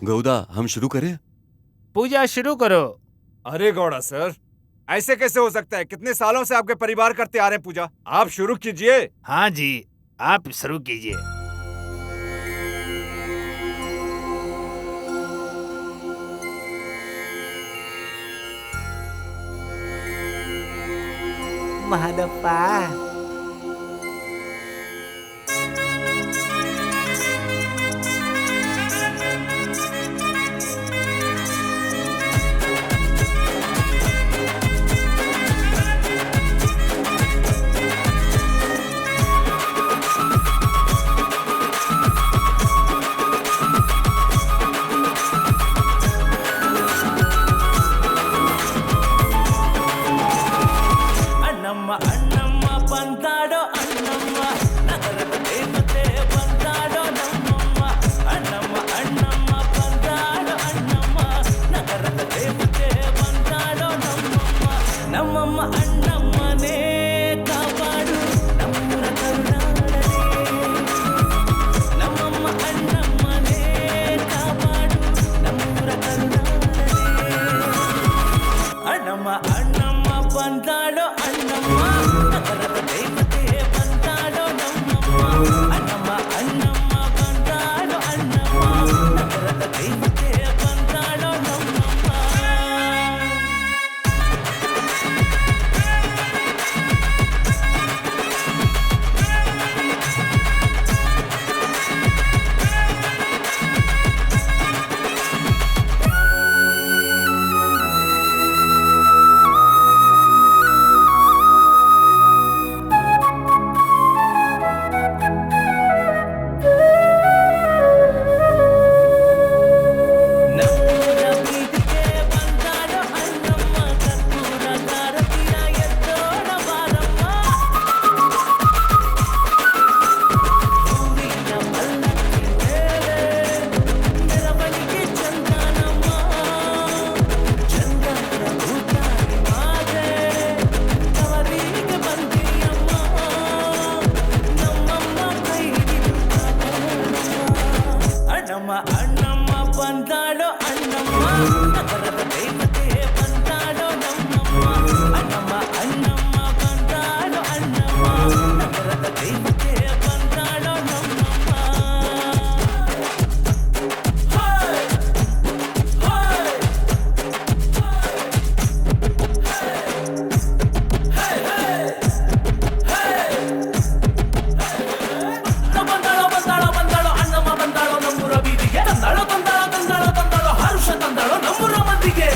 गौदा, हम शुरू करें? पूजा शुरू करो। अरे गौड़ा सर, ऐसे कैसे हो सकता है? कितने सालों से आपके परिवार करते आ रहे हैं पूजा, आप शुरू कीजिए। हाँ जी, आप शुरू कीजिए। महादप्पा। अण्णम्मा ಬಂದಾಡೋ ಅಣ್ಣಮ್ಮ ನಗರದ ದೇವತೆ ಬಂದಾಡೋ ನಮ್ಮಮ್ಮ ಅಣ್ಣಮ್ಮ ಅಣ್ಣಮ್ಮ ಬಂದಾಡೋ ಅಣ್ಣಮ್ಮ ನಗರದ ದೇವತೆ ಬಂದಾಡೋ ನಮ್ಮಮ್ಮ ಹಾಯ್ ಹಾಯ್ ಬಂದಾಳೋ ಬಂದಾಳೋ ಬಂದಾಳೋ ಅಣ್ಣಮ್ಮ ಬಂದಾಳೋ ನಮ್ಮೂರ ಬೀದಿಗೆ ತಂದಾಳೋ ತಂದಾಳೋ ತಂದಾಳೋ ತಂದಾಳೋ ಹರುಷ ತಂದಾಳೋ ನಮ್ಮೂರ ಮಂದಿಗೆ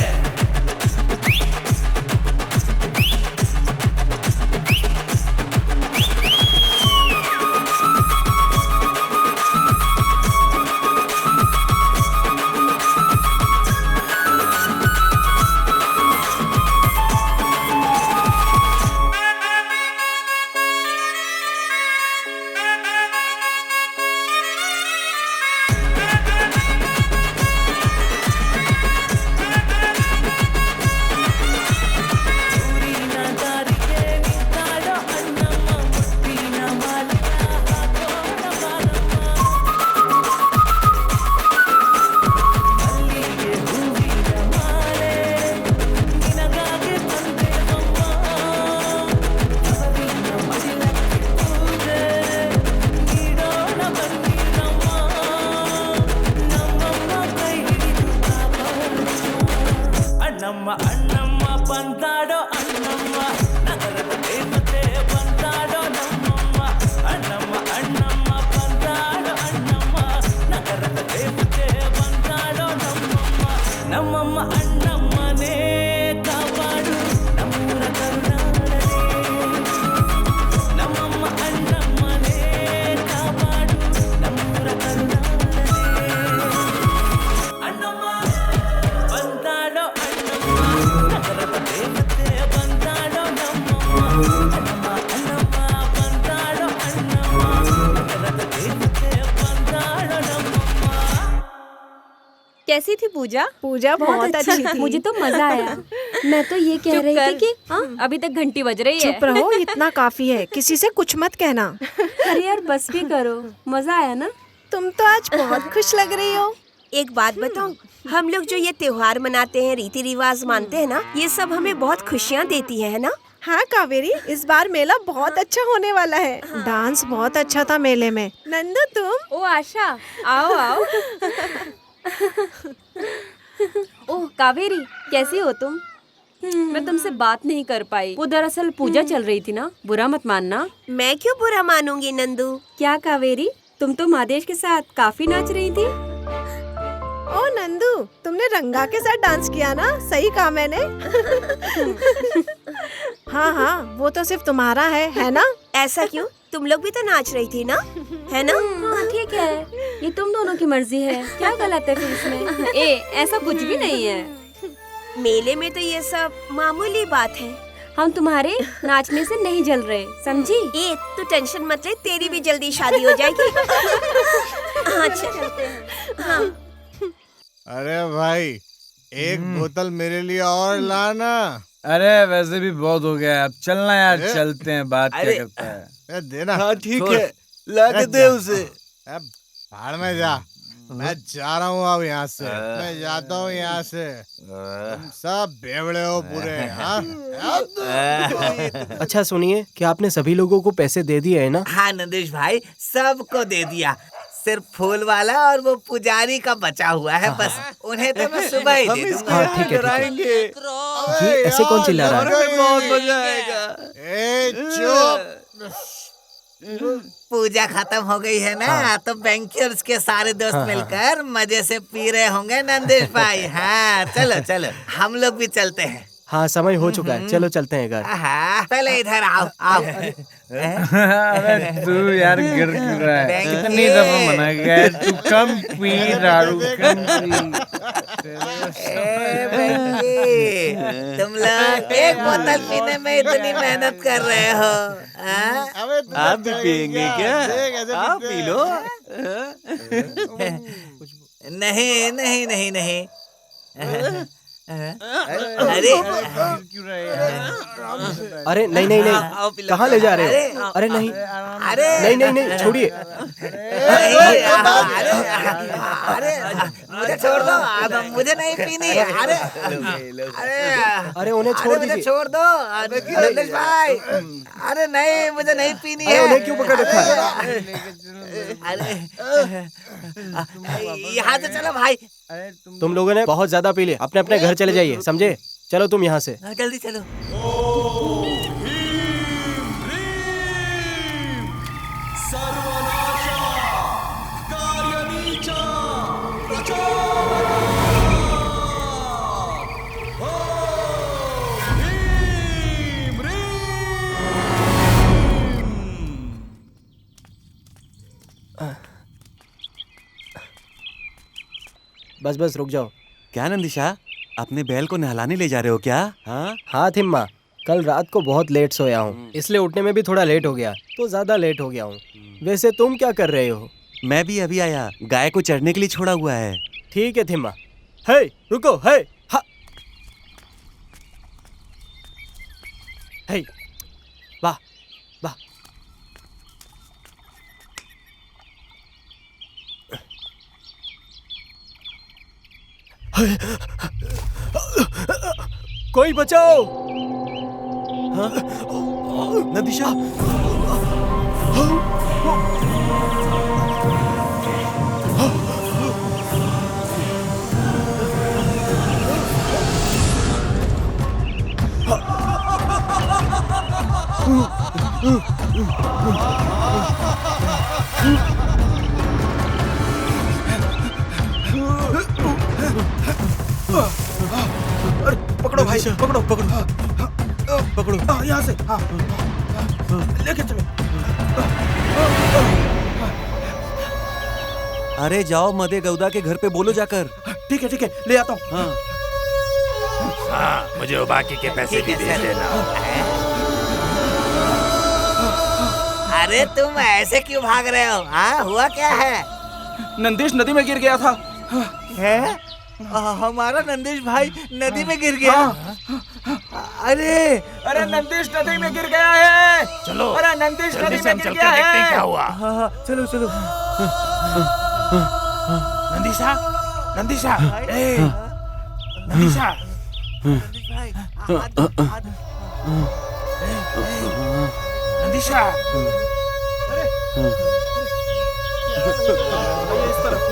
ಊರಿನ ದಾರಿಗೆ ನಿಂತಾಳೋ ಅಣ್ಣಮ್ಮ ಮುತ್ತಿನ ಮಾಲೆಯ ಹಾಕೋಣ ಬಾರಮ್ಮ ಮಲ್ಲಿಗೆ ಹೂವಿನ ಮಾಲೆ ನಿನಗಾಗಿ ತಂದೆವಮ್ಮ ಅವರಿನ ಮಡಿಲಕ್ಕೆ ಪೂಜೆ ನೀಡೋಣ ಬನ್ನಿರಮ್ಮ ನಮ್ಮಮ್ಮ ಕೈ ಹಿಡಿದು ಕಾಪಾಡಮ್ಮ ಅಣ್ಣಮ್ಮ ಅಣ್ಣಮ್ಮ ಬಂದಾಡೋ ಅಣ್ಣಮ್ಮ ನಗರದ ದೇವತೆ ಬಂದಾಡೋ ನಮ್ಮಮ್ಮ ಅಣ್ಣಮ್ಮ ಅಣ್ಣಮ್ಮ ಬಂದಾಡೋ ಅಣ್ಣಮ್ಮ ನಗರದ ದೇವತೆ ಬಂದಾಡೋ ನಮ್ಮಮ್ಮ ನಮ್ಮಮ್ಮ ಅಣ್ಣಮ್ಮನೇ ಕಾಪಾಡು ನಮ್ಮೂರ ಕರುನಾಡನೇ ನಮ್ಮಮ್ಮ ಅಣ್ಣಮ್ಮನೇ ಕಾಪಾಡು ನಮ್ಮೂರ ಕರುನಾಡನೇ ಅಣ್ಣಮ್ಮ ಬಂದಾಡೋ ಅಣ್ಣಮ್ಮ ನಗರದ ದೇವತೆ ಬಂದಾಡೋ ನಮ್ಮಮ್ಮ ಅಣ್ಣಮ್ಮ ಅಣ್ಣಮ್ಮ ಬಂದಾಡೋ ಅಣ್ಣಮ್ಮ ನಗರದ ದೇವತೆ ಬಂದಾಡೋ ನಮ್ಮಮ್ಮ कैसी थी पूजा? पूजा बहुत अच्छी थी। मुझे तो मजा आया। मैं तो ये कह रही थी कि अभी तक घंटी बज रही है। चुप रहो, इतना काफी है, किसी से कुछ मत कहना। अरे यार बस भी करो, मजा आया ना? तुम तो आज बहुत खुश लग रही हो। एक बात बताऊं, हम लोग जो ये त्योहार मनाते हैं, रीति रिवाज मानते हैं ना, ये सब हमें बहुत खुशियाँ देती है ना? हाँ कावेरी, इस बार मेला बहुत अच्छा होने वाला है। डांस बहुत अच्छा था मेले में। नंदू तुम? ओ आशा, आओ आओ। ओह कावेरी, कैसी हो तुम? मैं तुमसे बात नहीं कर पाई। वो दरअसल पूजा चल रही थी ना, बुरा मत मानना। मैं क्यों बुरा मानूंगी नंदू? क्या कावेरी, तुम तो महादेश के साथ काफी नाच रही थी। ओ नंदू, तुमने रंगा के साथ डांस किया ना? सही कहा मैंने। हाँ हाँ, वो तो सिर्फ तुम्हारा है ना? ऐसा क्यों? तुम लोग भी तो नाच रही थी ना, है ना? हाँ ठीक है, ये तुम दोनों की मर्जी है, क्या गलत है फिर इसमें? ए ऐसा कुछ भी नहीं है। मेले में तो ये सब मामूली बात है। हम तुम्हारे नाचने से नहीं जल रहे, समझी? ए तू टेंशन मत ले, तेरी भी जल्दी शादी हो जाएगी। हाँ चलते हैं। हाँ। अरे भाई, एक बोतल मेरे लिए और लाना। अरे वैसे भी बहुत हो गया, अब चलना यार, चलते हैं, बात क्या करता है। देना। हाँ ठीक है, ला के दे उसे। भाड़ में जा, मैं जा रहा हूँ अब यहाँ से। मैं जाता हूँ यहाँ से। तुम सब बेवड़े हो पूरे। हाँ? अच्छा सुनिए, क्या आपने सभी लोगों को पैसे दे दिए है ना? हाँ नंदेश भाई, सबको दे दिया, सिर्फ फूल वाला और वो पुजारी का बचा हुआ है बस। उन्हें तो मैं सुबह ही दे दूंगा। हाँ ठीक है, ठीक है। ये ऐसे कौन चिल्ला रहा है? बहुत मजा आएगा। चुप। पूजा खत्म हो गई है ना, तो बैंकर्स के सारे दोस्त मिलकर मजे से पी रहे होंगे नंदेश भाई। हाँ चलो चलो, हम लोग भी चलते हैं। हाँ समय हो चुका है, चलो चलते हैं घर। हाँ पहले इधर आओ आओ। अरे तू यार गिर क्यों रहा है? कितनी दफा मना किया है, तू कम पी दारू, कम पी। तुम लोग एक बोतल पीने में इतनी मेहनत कर रहे हो, आप भी पियेंगे क्या? आप पी लो। नहीं नहीं नहीं नहीं, अरे अरे नहीं नहीं नहीं, कहाँ ले जा रहे हो? अरे नहीं नहीं नहीं नहीं, छोड़िए। मुझे छोड़ दो, अब मुझे नहीं पीनी। अरे अरे उन्हें छोड़ दीजिए। छोड़ दो नंदिश भाई। अरे नहीं, मुझे नहीं पीनी है। उन्हें क्यों पकड़ रखा है? अरे यहाँ से चलो भाई। तुम लोगों ने बहुत ज्यादा पी लिया, अपने अपने घर चले जाइए, समझे? चलो तुम यहाँ से। जल्दी चलो। बस बस रुक जाओ। क्या नंदिशा, अपने बैल को नहलाने ले जा रहे हो क्या? हाँ थिम्मा, कल रात को बहुत लेट सोया हूँ, इसलिए उठने में भी थोड़ा लेट हो गया, तो ज्यादा लेट हो गया हूँ। वैसे तुम क्या कर रहे हो? मैं भी अभी आया, गाय को चढ़ने के लिए छोड़ा हुआ है। ठीक है थिम्मा। हे रुको, हे हा हे, वाह वाह। कोई बचाओ। हाँ? नंदिशा, पकड़ो भाई, पकड़ो पकड़ो पकड़ो, यहाँ से। हाँ लेके चलो। अरे जाओ मदे गौदा के घर पे बोलो जाकर। ठीक है ले आता हूँ। हाँ, मुझे वो बाकी के पैसे भी दे देना। अरे तुम ऐसे क्यों भाग रहे हो? हाँ, हुआ क्या है? नंदिश नदी में गिर गया था। है? हमारा नंदिश भाई नदी में गिर गया। अरे नंदिश नदी में गिर गया है। चलो, अरे नंदिश नदी में गिर गया है। देखते हैं क्या हुआ। हाँ, चलो चलो। नंदिशा, नंदिशा, ए, नंदिशा, नंदिशा। इस तरफ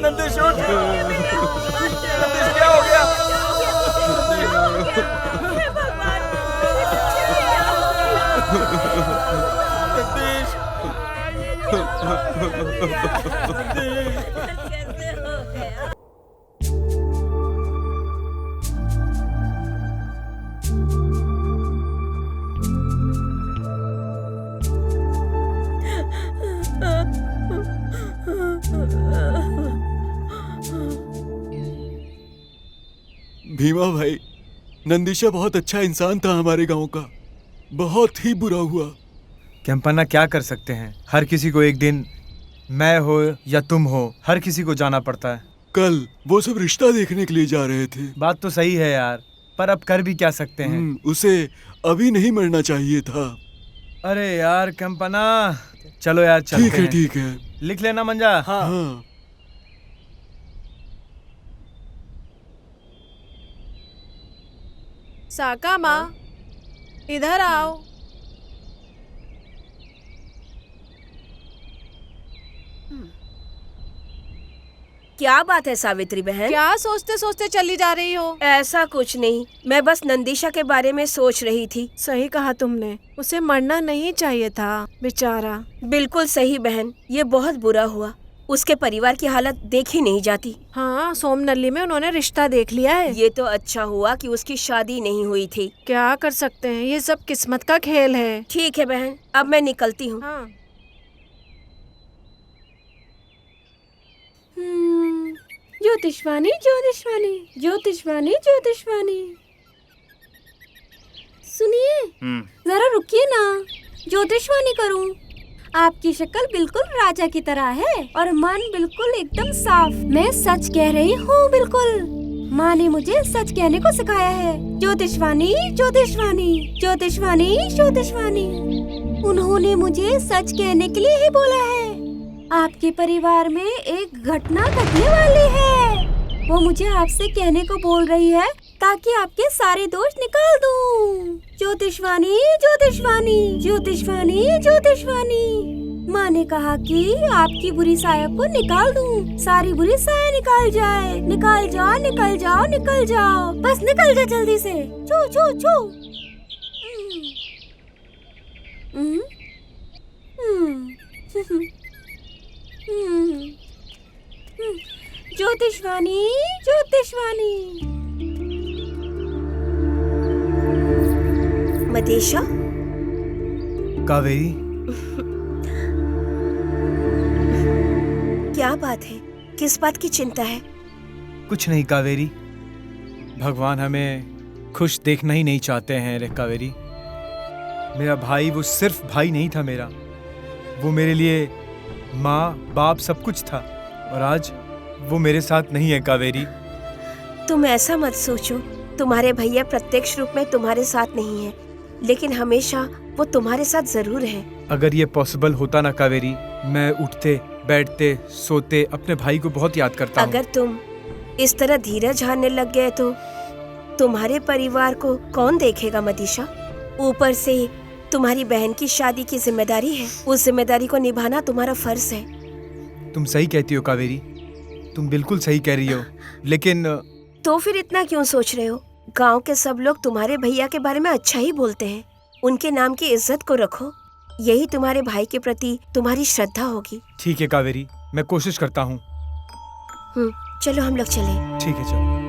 नंदिश उठ। नंदिश क्या हो गया? भीमा भाई, नंदिशा बहुत अच्छा इंसान था हमारे गांव का, बहुत ही बुरा हुआ। कैंपन्ना क्या कर सकते हैं, हर किसी को एक दिन मैं हो या तुम हो, हर किसी को जाना पड़ता है। कल वो सब रिश्ता देखने के लिए जा रहे थे। बात तो सही है यार, पर अब कर भी क्या सकते हैं। उसे अभी नहीं मरना चाहिए था। अरे यार कैंपन्ना, चलो यार चलते हैं। ठीक है। लिख लेना मंजा। हाँ। साका माँ, इधर आओ। क्या बात है सावित्री बहन? क्या सोचते सोचते चली जा रही हो? ऐसा कुछ नहीं, मैं बस नंदिशा के बारे में सोच रही थी। सही कहा तुमने, उसे मरना नहीं चाहिए था बेचारा। बिल्कुल सही बहन, ये बहुत बुरा हुआ। उसके परिवार की हालत देखी नहीं जाती। हाँ, सोमनल्ली में उन्होंने रिश्ता देख लिया है। ये तो अच्छा हुआ कि उसकी शादी नहीं हुई थी। क्या कर सकते हैं, ये सब किस्मत का खेल है। ठीक है बहन, अब मैं निकलती हूँ। ज्योतिषवाणी ज्योतिषवाणी ज्योतिषवाणी ज्योतिषवाणी। सुनिए, जरा रुकिए ना, ज्योतिषवाणी करूं। आपकी शक्ल बिल्कुल राजा की तरह है और मन बिल्कुल एकदम साफ। मैं सच कह रही हूँ बिल्कुल। माँ ने मुझे सच कहने को सिखाया है। ज्योतिषवाणी ज्योतिषवाणी ज्योतिषवाणी ज्योतिषवाणी। उन्होंने मुझे सच कहने के लिए ही बोला है। आपके परिवार में एक घटना घटने वाली है। वो मुझे आपसे कहने को बोल रही है ताकि आपके सारे दोष निकाल दूं। ज्योतिषवाणी ज्योतिषवाणी ज्योतिषवाणी ज्योतिषवाणी। माँ ने कहा कि आपकी बुरी साया को निकाल दूं। सारी बुरी साया निकाल जाए। निकाल जाओ निकल जाओ निकल जाओ, बस निकल जा जल्दी से। छू छू छू। ज्योतिषवाणी ज्योतिषवाणी। मदेशा, कावेरी, क्या बात है? किस बात की चिंता है? कुछ नहीं कावेरी। भगवान हमें खुश देखना ही नहीं चाहते हैं रे कावेरी। मेरा भाई वो सिर्फ भाई नहीं था मेरा, वो मेरे लिए माँ बाप सब कुछ था, और आज वो मेरे साथ नहीं है कावेरी। तुम ऐसा मत सोचो। तुम्हारे भैया प्रत्यक्ष रूप में तुम्हारे साथ नहीं है, लेकिन हमेशा वो तुम्हारे साथ जरूर है। अगर ये पॉसिबल होता ना कावेरी, मैं उठते बैठते सोते अपने भाई को बहुत याद करता हूँ। अगर तुम इस तरह धीरज हारने लग गए तो तुम्हारे परिवार को कौन देखेगा मदीशा? ऊपर से तुम्हारी बहन की शादी की जिम्मेदारी है। उस जिम्मेदारी को निभाना तुम्हारा फर्ज है। तुम सही कहती हो कावेरी, तुम बिल्कुल सही कह रही हो, लेकिन तो फिर इतना क्यों सोच रहे हो? गांव के सब लोग तुम्हारे भैया के बारे में अच्छा ही बोलते हैं। उनके नाम की इज्जत को रखो। यही तुम्हारे भाई के प्रति तुम्हारी श्रद्धा होगी। ठीक है कावेरी, मैं कोशिश करता हूँ। चलो हम लोग चले। ठीक है चलो।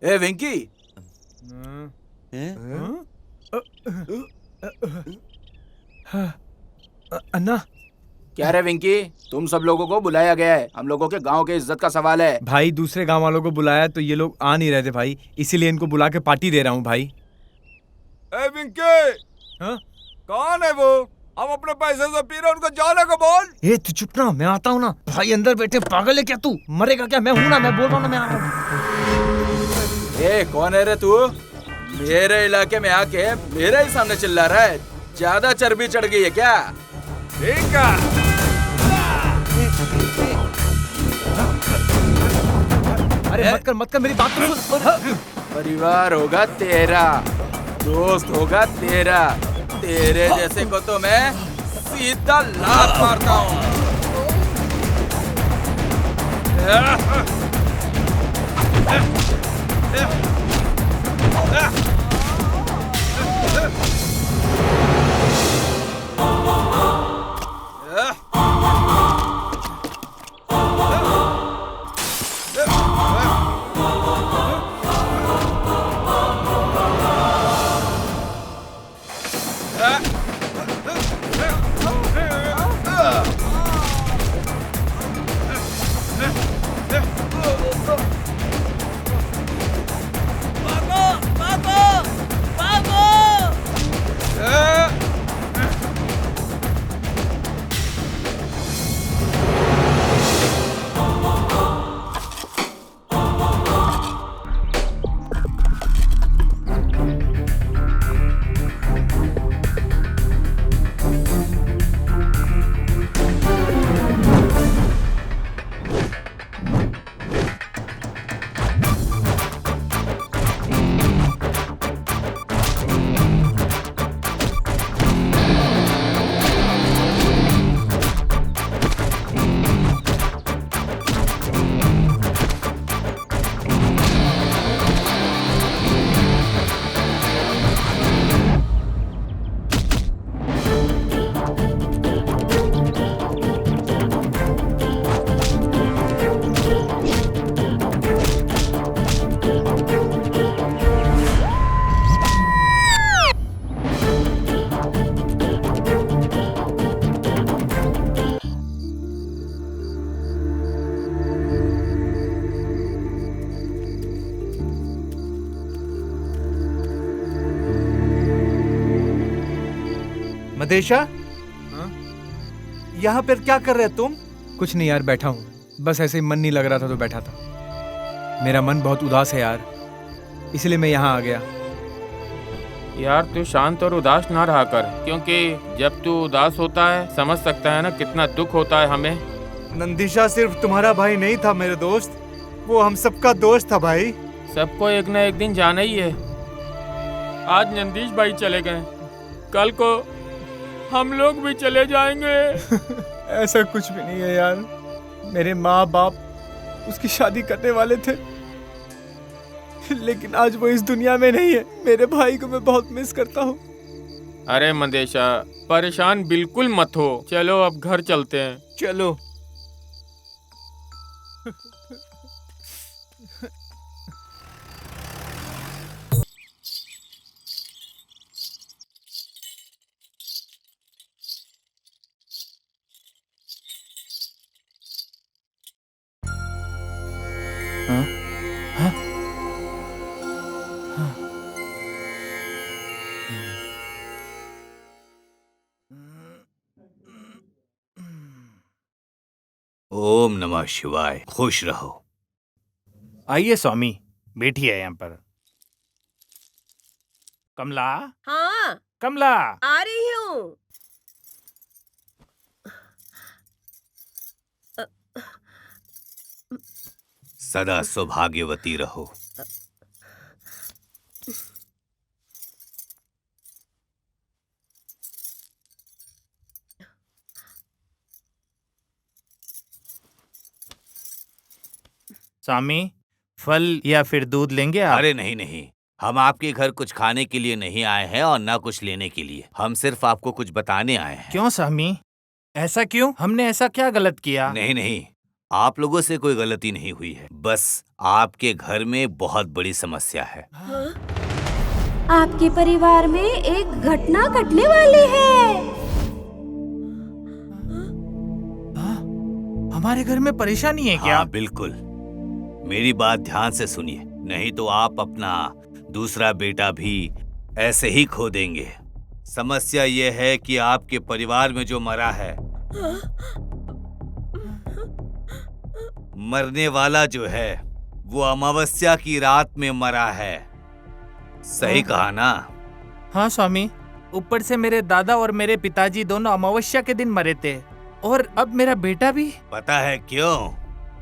ए वेंकी, अन्ना। क्या रे वेंकी, तुम सब लोगों को बुलाया गया है। हम लोगों के गांव के इज्जत का सवाल है। भाई दूसरे गांव वालों को बुलाया तो ये लोग आ नहीं रहे थे भाई, इसीलिए इनको बुला के पार्टी दे रहा हूँ भाई। ए विंकी, कौन है वो? हम अपने पैसे से पी रहे, उनको जाने को बोल। ए तू चुप ना, मैं आता हूँ ना। भाई अंदर बैठे, पागल है क्या तू? मरेगा क्या? मैं हूँ ना, मैं बोल रहा हूँ ना, मैं आ रहा हूँ। ए कौन है रे तू? मेरे इलाके में आके मेरे ही सामने चिल्ला रहा है। ज्यादा चर्बी चढ़ गई है क्या? ठीक है। अरे मत कर मेरी बात तो सुन। परिवार होगा तेरा, दोस्त होगा तेरा, तेरे जैसे को तो मैं सीधा लात मारता हूँ। मदेशा, यहाँ पर क्या कर रहे तुम? कुछ नहीं यार, बैठा हूँ। बस ऐसे ही मन नहीं लग रहा था तो बैठा था। मेरा मन बहुत उदास है यार, इसलिए मैं यहाँ आ गया। यार तू शांत और उदास ना रहा कर, क्योंकि जब तू उदास होता है समझ सकता है ना कितना दुख होता है हमें। नंदिशा सिर्फ तुम्हारा भाई नहीं था मेरे दोस्त, वो हम सबका दोस्त था भाई। सबको एक न एक दिन जाना ही है। आज नंदीश भाई चले गए, कल को हम लोग भी चले जाएंगे। ऐसा कुछ भी नहीं है यार, मेरे माँ बाप उसकी शादी करने वाले थे, लेकिन आज वो इस दुनिया में नहीं है। मेरे भाई को मैं बहुत मिस करता हूँ। अरे मंदेशा, परेशान बिल्कुल मत हो, चलो अब घर चलते हैं। चलो। ओम नमः शिवाय। खुश रहो। आइए स्वामी, बैठिए यहाँ पर। कमला, हाँ कमला, आ रही हूँ। सदा सौभाग्यवती रहो। स्वामी, फल या फिर दूध लेंगे आप? अरे नहीं नहीं, हम आपके घर कुछ खाने के लिए नहीं आए हैं और ना कुछ लेने के लिए। हम सिर्फ आपको कुछ बताने आए हैं। क्यों स्वामी, ऐसा क्यों? हमने ऐसा क्या गलत किया? नहीं नहीं, आप लोगों से कोई गलती नहीं हुई है, बस आपके घर में बहुत बड़ी समस्या है। आपके परिवार में एक घटना घटने वाली है। हमारे घर में परेशानी है क्या? हाँ बिल्कुल, मेरी बात ध्यान से सुनिए, नहीं तो आप अपना दूसरा बेटा भी ऐसे ही खो देंगे। समस्या ये है कि आपके परिवार में जो मरा है, मरने वाला जो है वो अमावस्या की रात में मरा है। सही कहा ना? हाँ स्वामी, ऊपर से मेरे दादा और मेरे पिताजी दोनों अमावस्या के दिन मरे थे, और अब मेरा बेटा भी। पता है क्यों?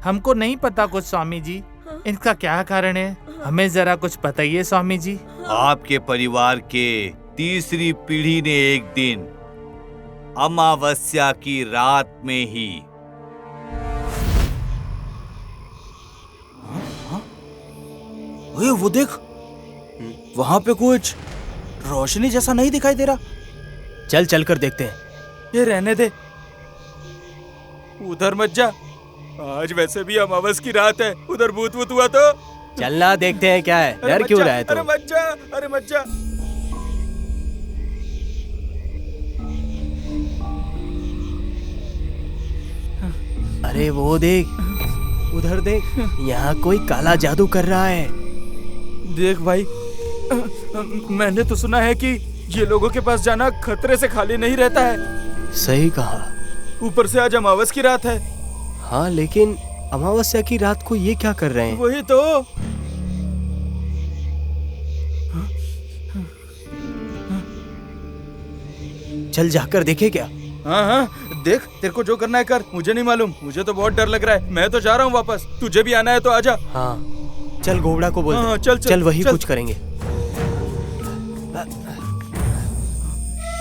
हमको नहीं पता कुछ स्वामी जी, इनका क्या कारण है? हमें जरा कुछ बताइए स्वामी जी। आपके परिवार के तीसरी पीढ़ी ने एक दिन अमावस्या की रात में ही ओए वो देख, वहां पे कुछ रोशनी जैसा नहीं दिखाई दे रहा। चल चल कर देखते हैं। ये रहने दे, उधर मत जा, आज वैसे भी अमावस की रात है, उधर भूत वूत हुआ तो। चलना देखते हैं क्या है, डर क्यों रहा है तू? अरे मत जा, अरे मत जा। अरे वो देख, उधर देख, यहाँ कोई काला जादू कर रहा है। देख भाई, मैंने तो सुना है कि ये लोगों के पास जाना खतरे से खाली नहीं रहता है। सही कहा। ऊपर से आज अमावस की रात है। हाँ, लेकिन अमावस्या की रात को ये क्या कर रहे हैं? वही तो। चल जाकर देखे क्या? हाँ हाँ, देख, तेरे को जो करना है कर, मुझे नहीं मालूम, मुझे तो बहुत डर लग रहा है। मैं तो जा रहा हूँ वापस, तुझे भी आना है तो आजा। हाँ चल, घोड़ा को बोल। हाँ, चल, चल, चल वही चल। कुछ करेंगे।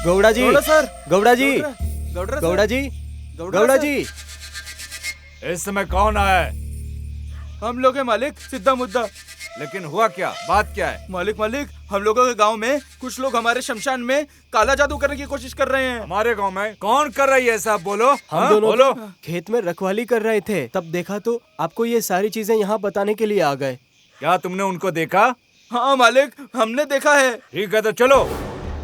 गौड़ा जी, गौड़ा जी, गौड़ा जी, गौड़ा जी। इस समय कौन आया है? हम लोग हैं मालिक, सीधा मुद्दा। लेकिन हुआ क्या? बात क्या है? मालिक, हम लोगों के गांव में कुछ लोग हमारे शमशान में काला जादू करने की कोशिश कर रहे हैं। हमारे गांव में कौन कर रही है ऐसा? बोलो। हम दोनों बोलो। खेत में रखवाली कर रहे थे, तब देखा तो आपको ये सारी चीजें यहाँ बताने के लिए आ गए। क्या तुमने उनको देखा? हाँ मालिक, हमने देखा है। ठीक है तो चलो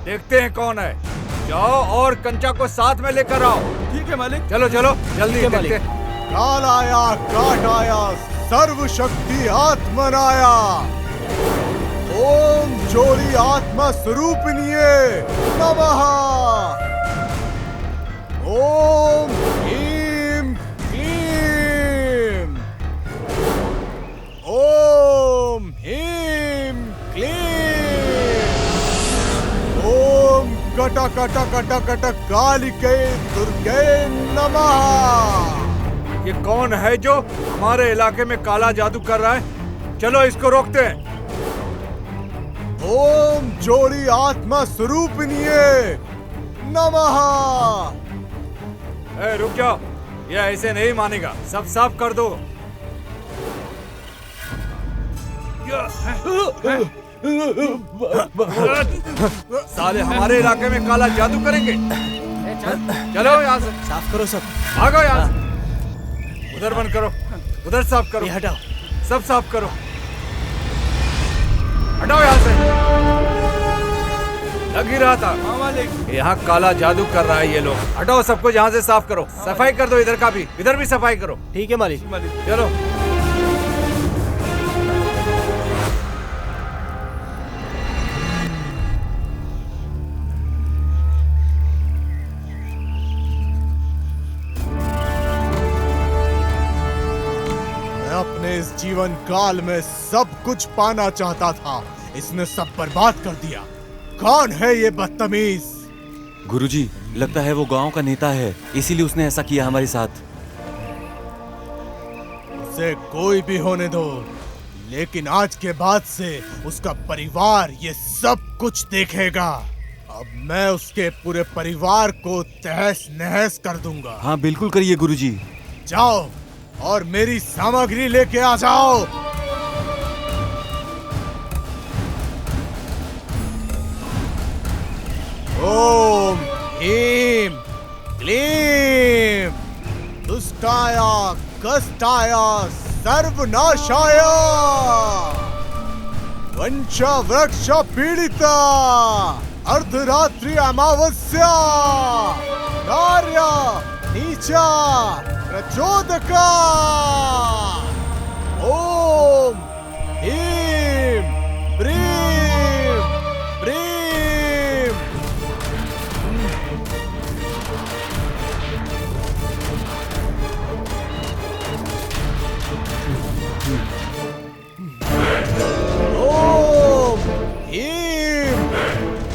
देखते हैं कौन है। जाओ और कंचा को साथ में लेकर आओ। ठीक है मालिक। चलो चलो जल्दी देखते। काल आया, काट आया, सर्वशक्ति आत्मनाया। ओम जोड़ी आत्मा स्वरूपिणीये नमः। कट कट कट कट कालिके दुर्गे नमः। ये कौन है जो हमारे इलाके में काला जादू कर रहा है? चलो इसको रोकते हैं। ओम जोड़ी आत्मा स्वरूपिणीये नमः। रुक जाओ, ये ऐसे नहीं मानेगा, सब साफ कर दो। साले हमारे इलाके में काला जादू करेंगे। चलो यहाँ से साफ करो सब। भागो यहाँ से। उधर बंद करो, उधर साफ करो। हटाओ, सब साफ करो। हटाओ यहाँ से। लग ही रहा था यहाँ काला जादू कर रहा है ये लोग। हटाओ सबको यहाँ से, साफ करो। सफाई कर दो, इधर का भी, इधर भी सफाई करो। ठीक है मालिक। चलो। मैं अपने इस जीवन काल में सब कुछ पाना चाहता था, इसने सब बर्बाद कर दिया। कौन है ये बदतमीज? गुरुजी, लगता है वो गांव का नेता है, इसीलिए उसने ऐसा किया हमारे साथ। उसे कोई भी होने दो, लेकिन आज के बाद से उसका परिवार ये सब कुछ देखेगा। अब मैं उसके पूरे परिवार को तहस नहस कर दूंगा। हाँ बिल्कुल करिए गुरुजी। जाओ और मेरी सामग्री लेके आ जाओ। ओम ह्रीं क्लीं दुष्टाय कष्टाय सर्वनाशाय वंश वृक्ष पीड़िता अर्धरात्रि अमावस्या नार्य नीचा प्रचोदका। ओम ह्रीं ब्रीं ब्रीं। ओम ह्रीं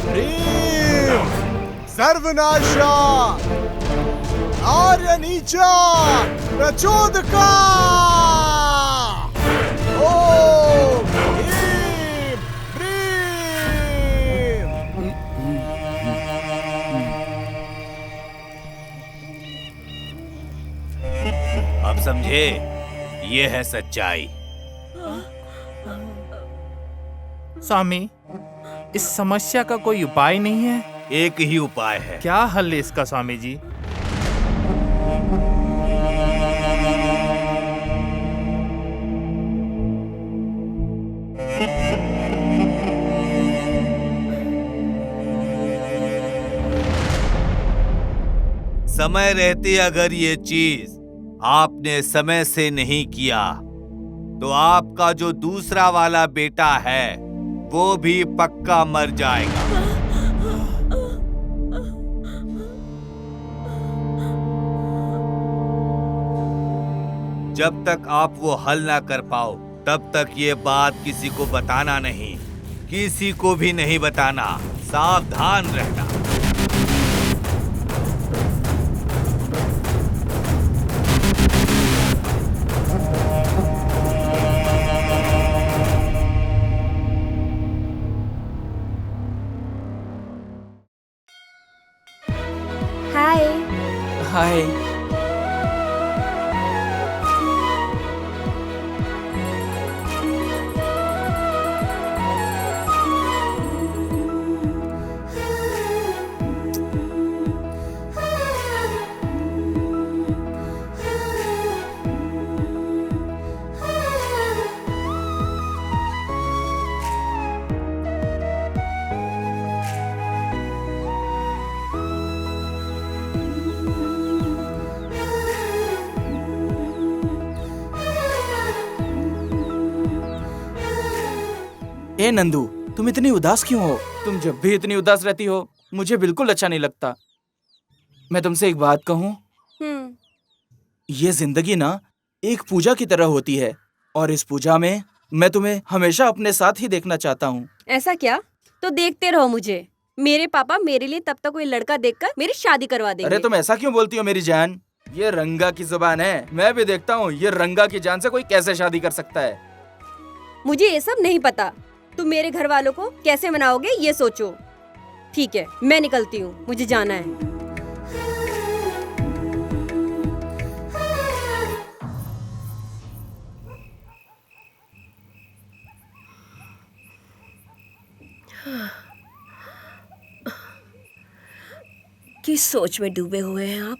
ब्रीं सर्वनाशा आर्य नीचा प्रचोदका। ओम ह्रीं ब्रीं। अब समझे, ये है सच्चाई। स्वामी, इस समस्या का कोई उपाय नहीं है? एक ही उपाय है। क्या हल है इसका स्वामी जी? समय रहते अगर ये चीज आपने समय से नहीं किया तो आपका जो दूसरा वाला बेटा है वो भी पक्का मर जाएगा। जब तक आप वो हल ना कर पाओ तब तक ये बात किसी को बताना नहीं, किसी को भी नहीं बताना। सावधान रहना। हाय। हाय। ए नंदू, तुम इतनी उदास क्यों हो? तुम जब भी इतनी उदास रहती हो मुझे बिल्कुल अच्छा नहीं लगता। मैं तुमसे एक बात कहूँ? ये जिंदगी ना एक पूजा की तरह होती है और इस पूजा में मैं तुम्हें हमेशा अपने साथ ही देखना चाहता हूँ। ऐसा क्या? तो देखते रहो मुझे। मेरे पापा मेरे लिए तब तक कोई लड़का देखकर मेरी शादी करवा देंगे। अरे तुम ऐसा क्यों बोलती हो मेरी जान? ये रंगा की जुबान है, मैं भी देखता हूँ ये रंगा की जान से कोई कैसे शादी कर सकता है। मुझे ये सब नहीं पता। तुम मेरे घर वालों को कैसे मनाओगे ये सोचो। ठीक है, मैं निकलती हूँ, मुझे जाना है। किस सोच में डूबे हुए हैं आप?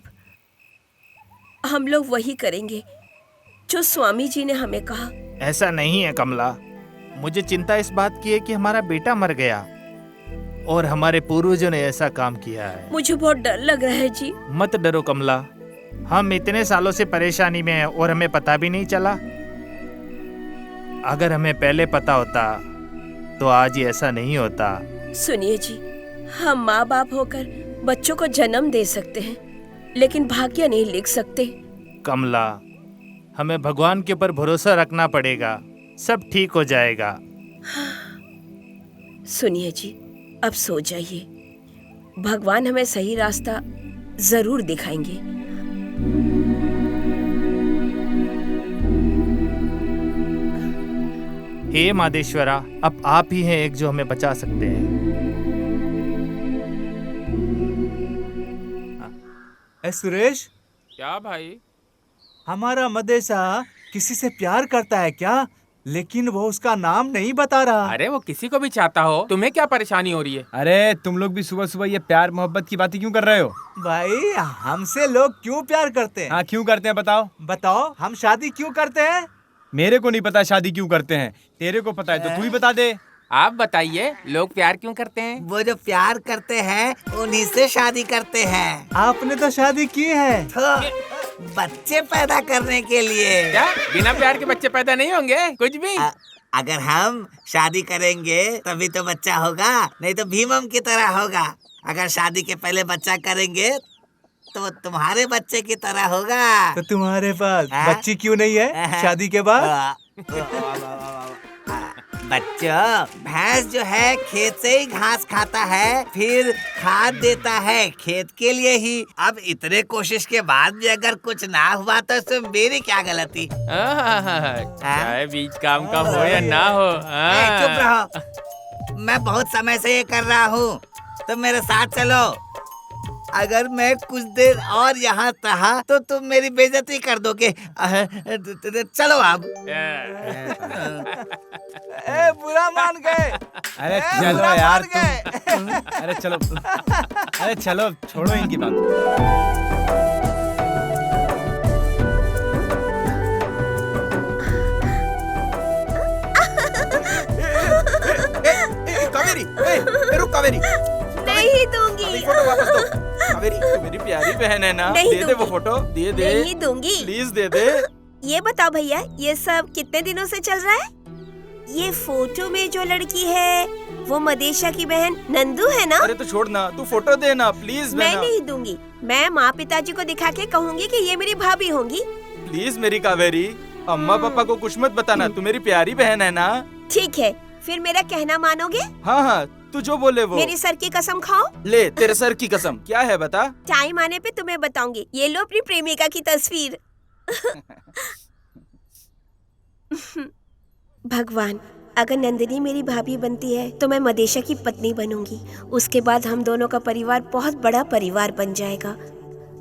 हम लोग वही करेंगे जो स्वामी जी ने हमें कहा। ऐसा नहीं है कमला, मुझे चिंता इस बात की है कि हमारा बेटा मर गया और हमारे पूर्वजों ने ऐसा काम किया है। मुझे बहुत डर लग रहा है जी। मत डरो कमला, हम इतने सालों से परेशानी में हैं और हमें पता भी नहीं चला। अगर हमें पहले पता होता तो आज ये ऐसा नहीं होता। सुनिए जी, हम माँ बाप होकर बच्चों को जन्म दे सकते हैं, लेकिन भाग्य नहीं लिख सकते। कमला, हमें भगवान के ऊपर भरोसा रखना पड़ेगा, सब ठीक हो जाएगा। सुनिए जी, अब सो जाइए, भगवान हमें सही रास्ता जरूर दिखाएंगे। हे मादेश्वरा, अब आप ही हैं एक जो हमें बचा सकते हैं। सुरेश, क्या भाई? हमारा मदेसा किसी से प्यार करता है क्या? लेकिन वो उसका नाम नहीं बता रहा। अरे वो किसी को भी चाहता हो, तुम्हें क्या परेशानी हो रही है? अरे तुम लोग भी सुबह सुबह ये प्यार मोहब्बत की बातें क्यों कर रहे हो? भाई, हमसे लोग क्यों प्यार करते हैं? हाँ, क्यों करते हैं बताओ? बताओ, हम शादी क्यों करते हैं? मेरे को नहीं पता शादी क्यों करते हैं, तेरे को पता है तो तू ही बता दे। आप बताइए, लोग प्यार क्यों करते हैं? वो जो प्यार करते हैं उन्हीं से शादी करते हैं। आपने तो शादी की है तो बच्चे पैदा करने के लिए। क्या बिना प्यार के बच्चे पैदा नहीं होंगे? कुछ भी। अगर हम शादी करेंगे तभी तो बच्चा होगा, नहीं तो भीमम की तरह होगा। अगर शादी के पहले बच्चा करेंगे तो तुम्हारे बच्चे की तरह होगा। तो तुम्हारे पास बच्ची क्यों नहीं है शादी के बाद? बच्चों, भैंस जो है खेत से ही घास खाता है, फिर खाद देता है खेत के लिए ही। अब इतने कोशिश के बाद भी अगर कुछ ना हुआ तो इसमें मेरी क्या गलती? चाहे बीच काम का हो या ना हो। चुप रहो, मैं बहुत समय से ये कर रहा हूँ, तो मेरे साथ चलो। अगर मैं कुछ देर और यहाँ रहा तो तुम मेरी बेइज्जती कर दोगे। चलो अब। बुरा मान गए। अरे चलो यार तुम। अरे चलो, अरे चलो, छोड़ो इनकी बात। कावेरी, रुक कावेरी। नहीं दूंगी। अभी फोटो वापस दो। कावेरी, तू मेरी प्यारी बहन है ना? नहीं दे दे वो फोटो, दे दे। नहीं दूंगी। प्लीज दे दे। ये बताओ भैया, ये सब कितने दिनों से चल रहा है? ये फोटो में जो लड़की है वो मदेशा की बहन नंदू है ना? अरे तो छोड़ ना, तू फोटो दे ना प्लीज। मैं नहीं दूंगी। मैं माँ पिताजी को दिखा के कहूँगी कि ये मेरी भाभी होंगी। प्लीज मेरी कावेरी, अम्मा पापा को कुछ मत बताना, तू मेरी प्यारी बहन है ना? ठीक है, फिर मेरा कहना मानोगे? हाँ हाँ, तू जो बोले वो। मेरी सर की कसम खाओ। ले, तेरे सर की कसम। क्या है बता? टाइम आने पे तुम्हें बताऊंगी। ये लो अपनी प्रेमिका की तस्वीर। भगवान, अगर नंदिनी मेरी भाभी बनती है तो मैं मदेशा की पत्नी बनूंगी। उसके बाद हम दोनों का परिवार बहुत बड़ा परिवार बन जाएगा।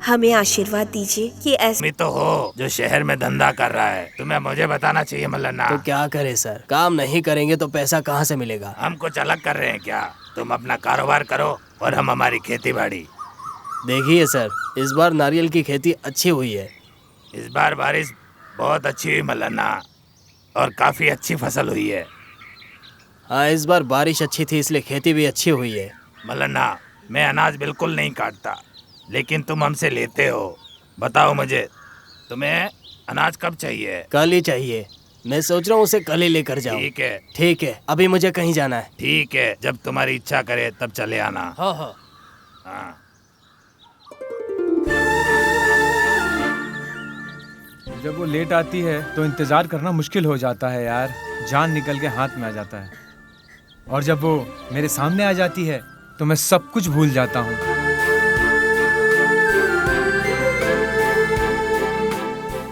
हमें आशीर्वाद दीजिए कि ऐसा मैं तो हो जो शहर में धंधा कर रहा है, तुम्हें मुझे बताना चाहिए मल्लन्ना। तो क्या करे सर, काम नहीं करेंगे तो पैसा कहाँ से मिलेगा? हम कुछ अलग कर रहे हैं क्या? तुम अपना कारोबार करो और हम हमारी खेती बाड़ी। देखिए सर, इस बार नारियल की खेती अच्छी हुई है। इस बार बारिश बहुत अच्छी हुई मल्लन्ना, और काफी अच्छी फसल हुई है। हाँ, इस बार बारिश अच्छी थी इसलिए खेती भी अच्छी हुई है। मल्लन्ना, मैं अनाज बिल्कुल नहीं काटता, लेकिन तुम हमसे लेते हो। बताओ मुझे, तुम्हें अनाज कब चाहिए? कल ही चाहिए। मैं सोच रहा हूँ उसे कल ही लेकर जाऊँ। ठीक है। ठीक है, अभी मुझे कहीं जाना है। ठीक है, जब तुम्हारी इच्छा करे तब चले आना। हाँ हाँ। हाँ। जब वो लेट आती है तो इंतजार करना मुश्किल हो जाता है यार, जान निकल के हाथ में आ जाता है। और जब वो मेरे सामने आ जाती है तो मैं सब कुछ भूल जाता हूँ।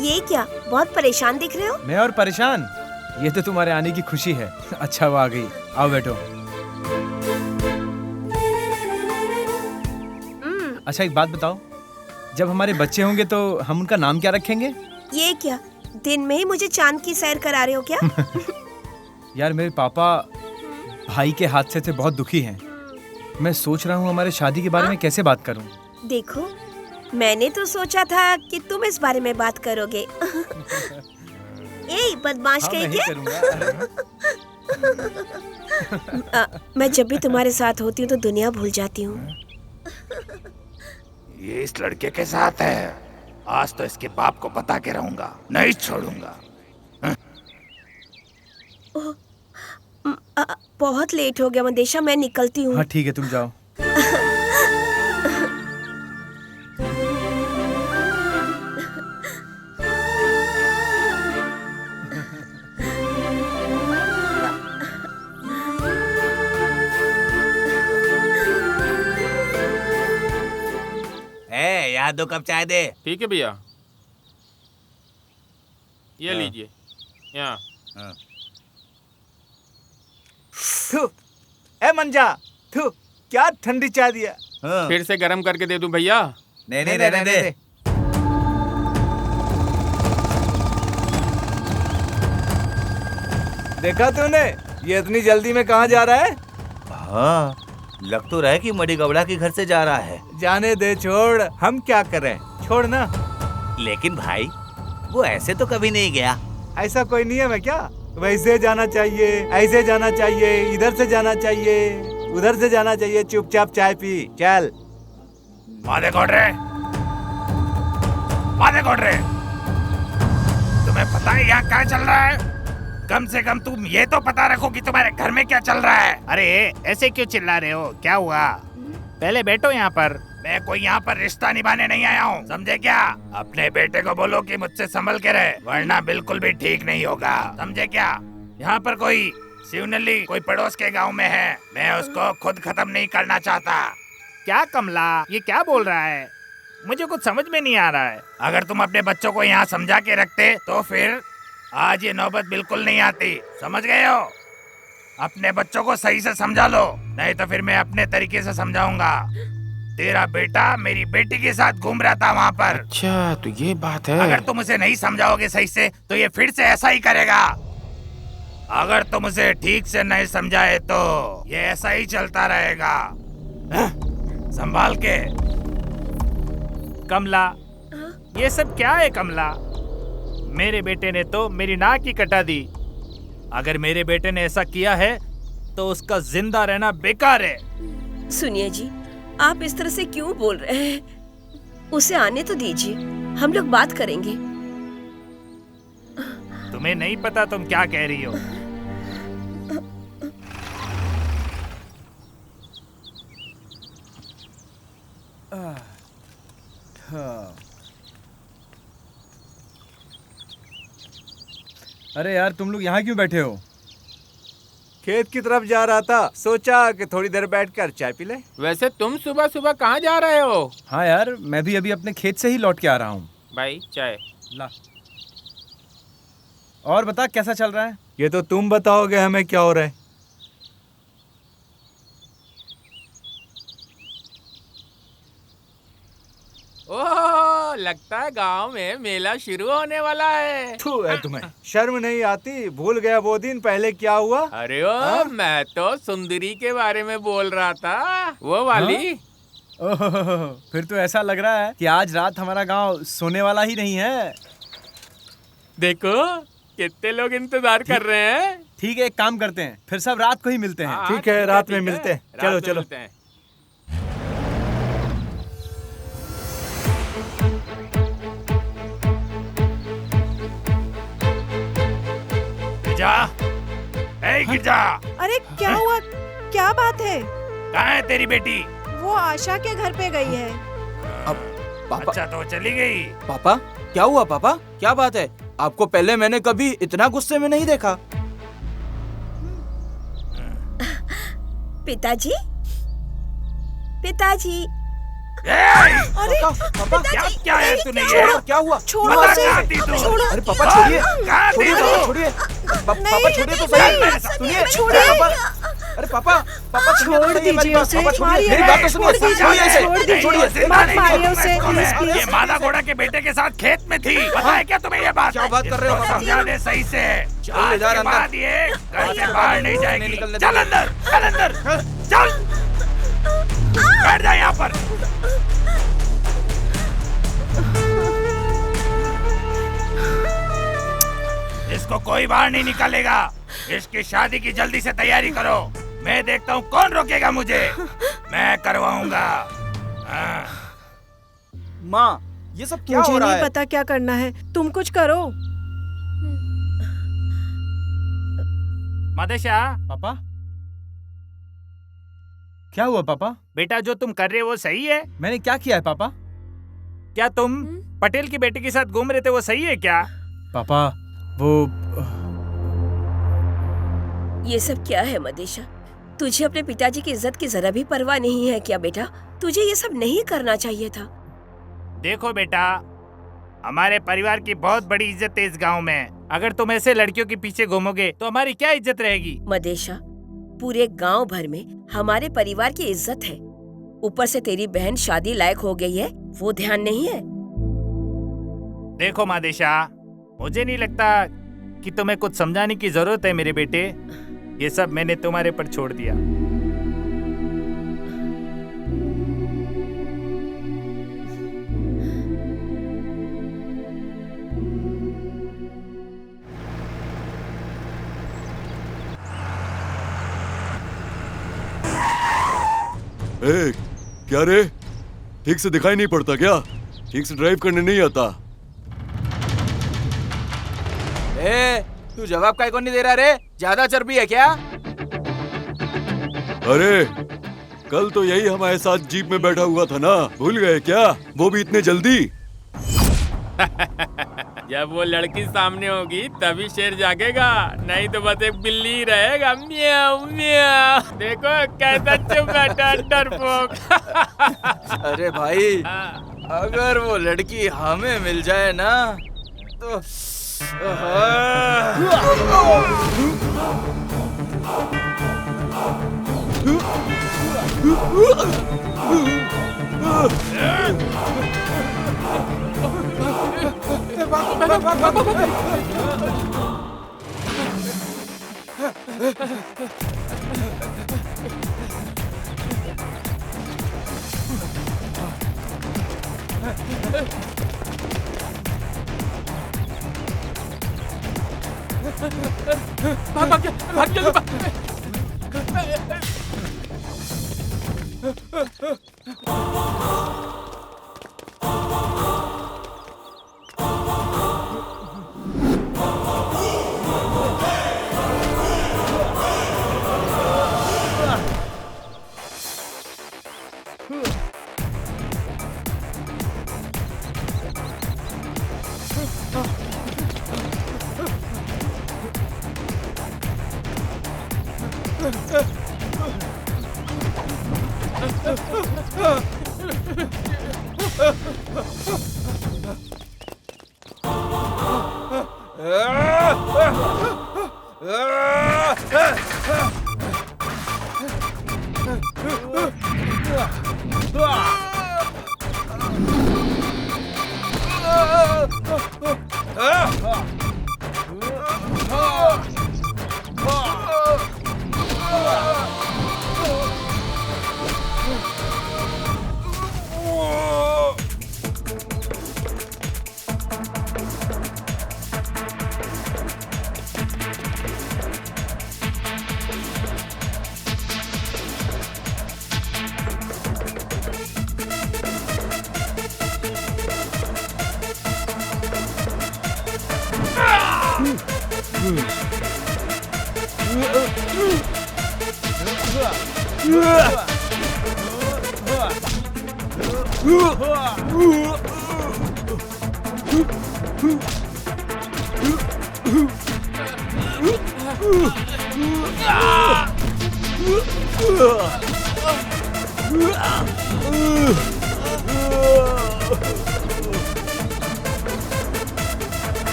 ये क्या, बहुत परेशान दिख रहे हो? मैं और परेशान? ये तो तुम्हारे आने की खुशी है। अच्छा वो आ गई, आओ बैठो। अच्छा एक बात बताओ, जब हमारे बच्चे होंगे तो हम उनका नाम क्या रखेंगे? ये क्या, दिन में ही मुझे चांद की सैर करा रहे हो क्या? यार मेरे पापा भाई के हादसे से बहुत दुखी हैं। मैं सोच रहा हूँ हमारे शादी के बारे में कैसे बात करूँ। देखो, मैंने तो सोचा था कि तुम इस बारे में बात करोगे। ए बदमाश कहीं के। मैं जब भी तुम्हारे साथ होती हूँ तो दुनिया भूल जाती हूँ। ये इस लड़के के साथ है। आज तो इसके बाप को बता के रहूंगा, नहीं छोड़ूंगा। बहुत लेट हो गया मदेशा, मैं निकलती हूँ। हाँ ठीक है, तुम जाओ। यार 2 कप चाय दे। ठीक है भैया, ये लीजिए। यहाँ ए मंजा, थू, क्या ठंडी चाय दिया। फिर से गरम करके दे दूं भैया? नहीं नहीं, रहने दे। देखा तूने, ये इतनी जल्दी में कहाँ जा रहा है? हाँ, लग तो रहा है कि मडी गवड़ा के घर से जा रहा है। जाने दे, छोड़, हम क्या करें, छोड़ ना। लेकिन भाई वो ऐसे तो कभी नहीं गया। ऐसा कोई नियम है क्या? वैसे जाना चाहिए, ऐसे जाना चाहिए, इधर से जाना चाहिए, उधर से जाना चाहिए। चुपचाप चाय पी, चल। मादे कोडरे, मादे कोडरे, तुम्हें पता है यहाँ क्या चल रहा है? कम से कम तुम ये तो पता रखो कि तुम्हारे घर में क्या चल रहा है। अरे ऐसे क्यों चिल्ला रहे हो, क्या हुआ? पहले बैठो यहाँ पर। मैं कोई यहाँ पर रिश्ता निभाने नहीं आया हूँ, समझे क्या? अपने बेटे को बोलो कि मुझसे संभल के रहे, वरना बिल्कुल भी ठीक नहीं होगा, समझे क्या? यहाँ पर कोई शिवनली कोई पड़ोस के गांव में है, मैं उसको खुद खत्म नहीं करना चाहता। क्या कमला, ये क्या बोल रहा है? मुझे कुछ समझ में नहीं आ रहा है। अगर तुम अपने बच्चों को यहाँ समझा के रखते तो फिर आज ये नौबत बिल्कुल नहीं आती, समझ गए हो? अपने बच्चों को सही से समझा लो, नहीं तो फिर मैं अपने तरीके से समझाऊंगा। तेरा बेटा मेरी बेटी के साथ घूम रहा था वहाँ पर। अच्छा तो ये बात है। अगर तुम उसे नहीं समझाओगे सही से तो ये फिर से ऐसा ही करेगा। अगर तुम उसे ठीक से नहीं समझाए तो ये ऐसा ही चलता रहेगा। संभाल के। कमला, ये सब क्या है कमला? मेरे बेटे ने तो मेरी नाक ही कटा दी। अगर मेरे बेटे ने ऐसा किया है तो उसका जिंदा रहना बेकार है। सुनिए जी, आप इस तरह से क्यों बोल रहे हैं? उसे आने तो दीजिए, हम लोग बात करेंगे। तुम्हें नहीं पता तुम क्या कह रही हो। अरे यार तुम लोग यहाँ क्यों बैठे हो? खेत की तरफ जा रहा था, सोचा कि थोड़ी देर बैठकर चाय पी ले। वैसे तुम सुबह सुबह कहाँ जा रहे हो? हाँ यार, मैं भी अभी अपने खेत से ही लौट के आ रहा हूँ। भाई चाय ला। और बता कैसा चल रहा है? ये तो तुम बताओगे हमें क्या हो रहा है। ओह, लगता है गांव में मेला शुरू होने वाला है। तुम्हें शर्म नहीं आती? भूल गया वो दिन पहले क्या हुआ? अरे ओ, मैं तो सुंदरी के बारे में बोल रहा था, वो वाली। ओह, फिर तो ऐसा लग रहा है कि आज रात हमारा गांव सोने वाला ही नहीं है। देखो कितने लोग इंतजार कर रहे हैं। ठीक है, एक काम करते हैं, फिर सब रात को ही मिलते हैं। ठीक है, रात में मिलते हैं। चलो चलो। गिरजा। अरे क्या हुआ, क्या बात है? कहाँ है तेरी बेटी? वो आशा के घर पे गई है। पापा। अच्छा तो चली गई। पापा क्या हुआ? पापा क्या बात है? आपको पहले मैंने कभी इतना गुस्से में नहीं देखा। पिताजी, पिताजी। अरे पापा क्या है तूने ये क्या हुआ? छोड़ो बता उसे, कहाँ थी तू? छोड़ो। अरे पापा छोड़िए छोड़िए पापा छोड़िए तो सही सुनिए छोड़िए। अरे पापा पापा छोड़ दीजिए उसे, छोड़िए मारिए मेरी बात तो सुनिए छोड़ छोड़िए इसे दीजिए, छोड़िए मत मारिए उसे, प्लीज ये प्लीज। मादा घोड़ा के बेटे के साथ खेत में थी। पता है क्या तुम्हें ये बात? क्या बात कर रहे हो पापा? समझा दे सही से। चल इधर अंदर। बाद ये घर से बाहर नहीं जाएगी। चल अंदर, चल अंदर, चल। बैठ जा यहाँ पर। इसको कोई बाहर नहीं निकालेगा। इसकी शादी की जल्दी से तैयारी करो। मैं देखता हूँ कौन रोकेगा मुझे। मैं करवाऊंगा। माँ ये सब क्या मुझे हो रहा नहीं है? पता क्या करना है, तुम कुछ करो। मदेशा पापा क्या हुआ पापा? बेटा जो तुम कर रहे हो वो सही है? मैंने क्या किया है पापा? क्या तुम पटेल की बेटी के साथ घूम रहे थे वो सही है क्या? पापा वो ये सब क्या है मदेशा? तुझे अपने पिताजी की इज्जत की जरा भी परवाह नहीं है क्या बेटा? तुझे ये सब नहीं करना चाहिए था। देखो बेटा हमारे परिवार की बहुत बड़ी इज्जत है इस गांव में। अगर तुम ऐसे लड़कियों के पीछे घूमोगे तो हमारी क्या इज्जत रहेगी? मदेशा पूरे गांव भर में हमारे परिवार की इज्जत है। ऊपर से तेरी बहन शादी लायक हो गई है, वो ध्यान नहीं है। देखो मादेशा मुझे नहीं लगता कि तुम्हें कुछ समझाने की जरूरत है मेरे बेटे। ये सब मैंने तुम्हारे पर छोड़ दिया। ए, क्या रे? ठीक से दिखाई नहीं पड़ता क्या? ठीक से ड्राइव करने नहीं आता? ए, तू जवाब काहे को नहीं दे रहा रे? ज्यादा चर्बी है क्या? अरे कल तो यही हमारे साथ जीप में बैठा हुआ था ना, भूल गए क्या? वो भी इतने जल्दी? जब वो लड़की सामने होगी तभी शेर जागेगा, नहीं तो बस एक बिल्ली ही रहेगा। म्याऊ म्याऊ। देखो कैसा चुप बैठा डरपोक। अरे भाई अगर वो लड़की हमें मिल जाए ना तो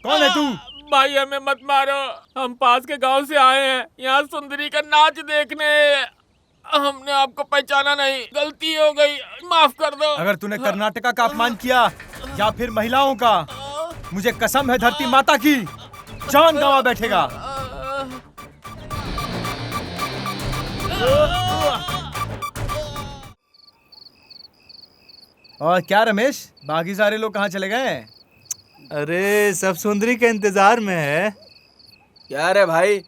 कौन है तू? भाई हमें मत मारो, हम पास के गांव से आए हैं यहाँ सुंदरी का नाच देखने। हमने आपको पहचाना नहीं, गलती हो गई, माफ कर दो। अगर तूने कर्नाटका का अपमान किया या फिर महिलाओं का, मुझे कसम है धरती माता की, जान गंवा बैठेगा। और क्या रमेश, बाकी सारे लोग कहाँ चले गए? अरे सब सुंदरी के इंतजार में है। क्या रे भाई,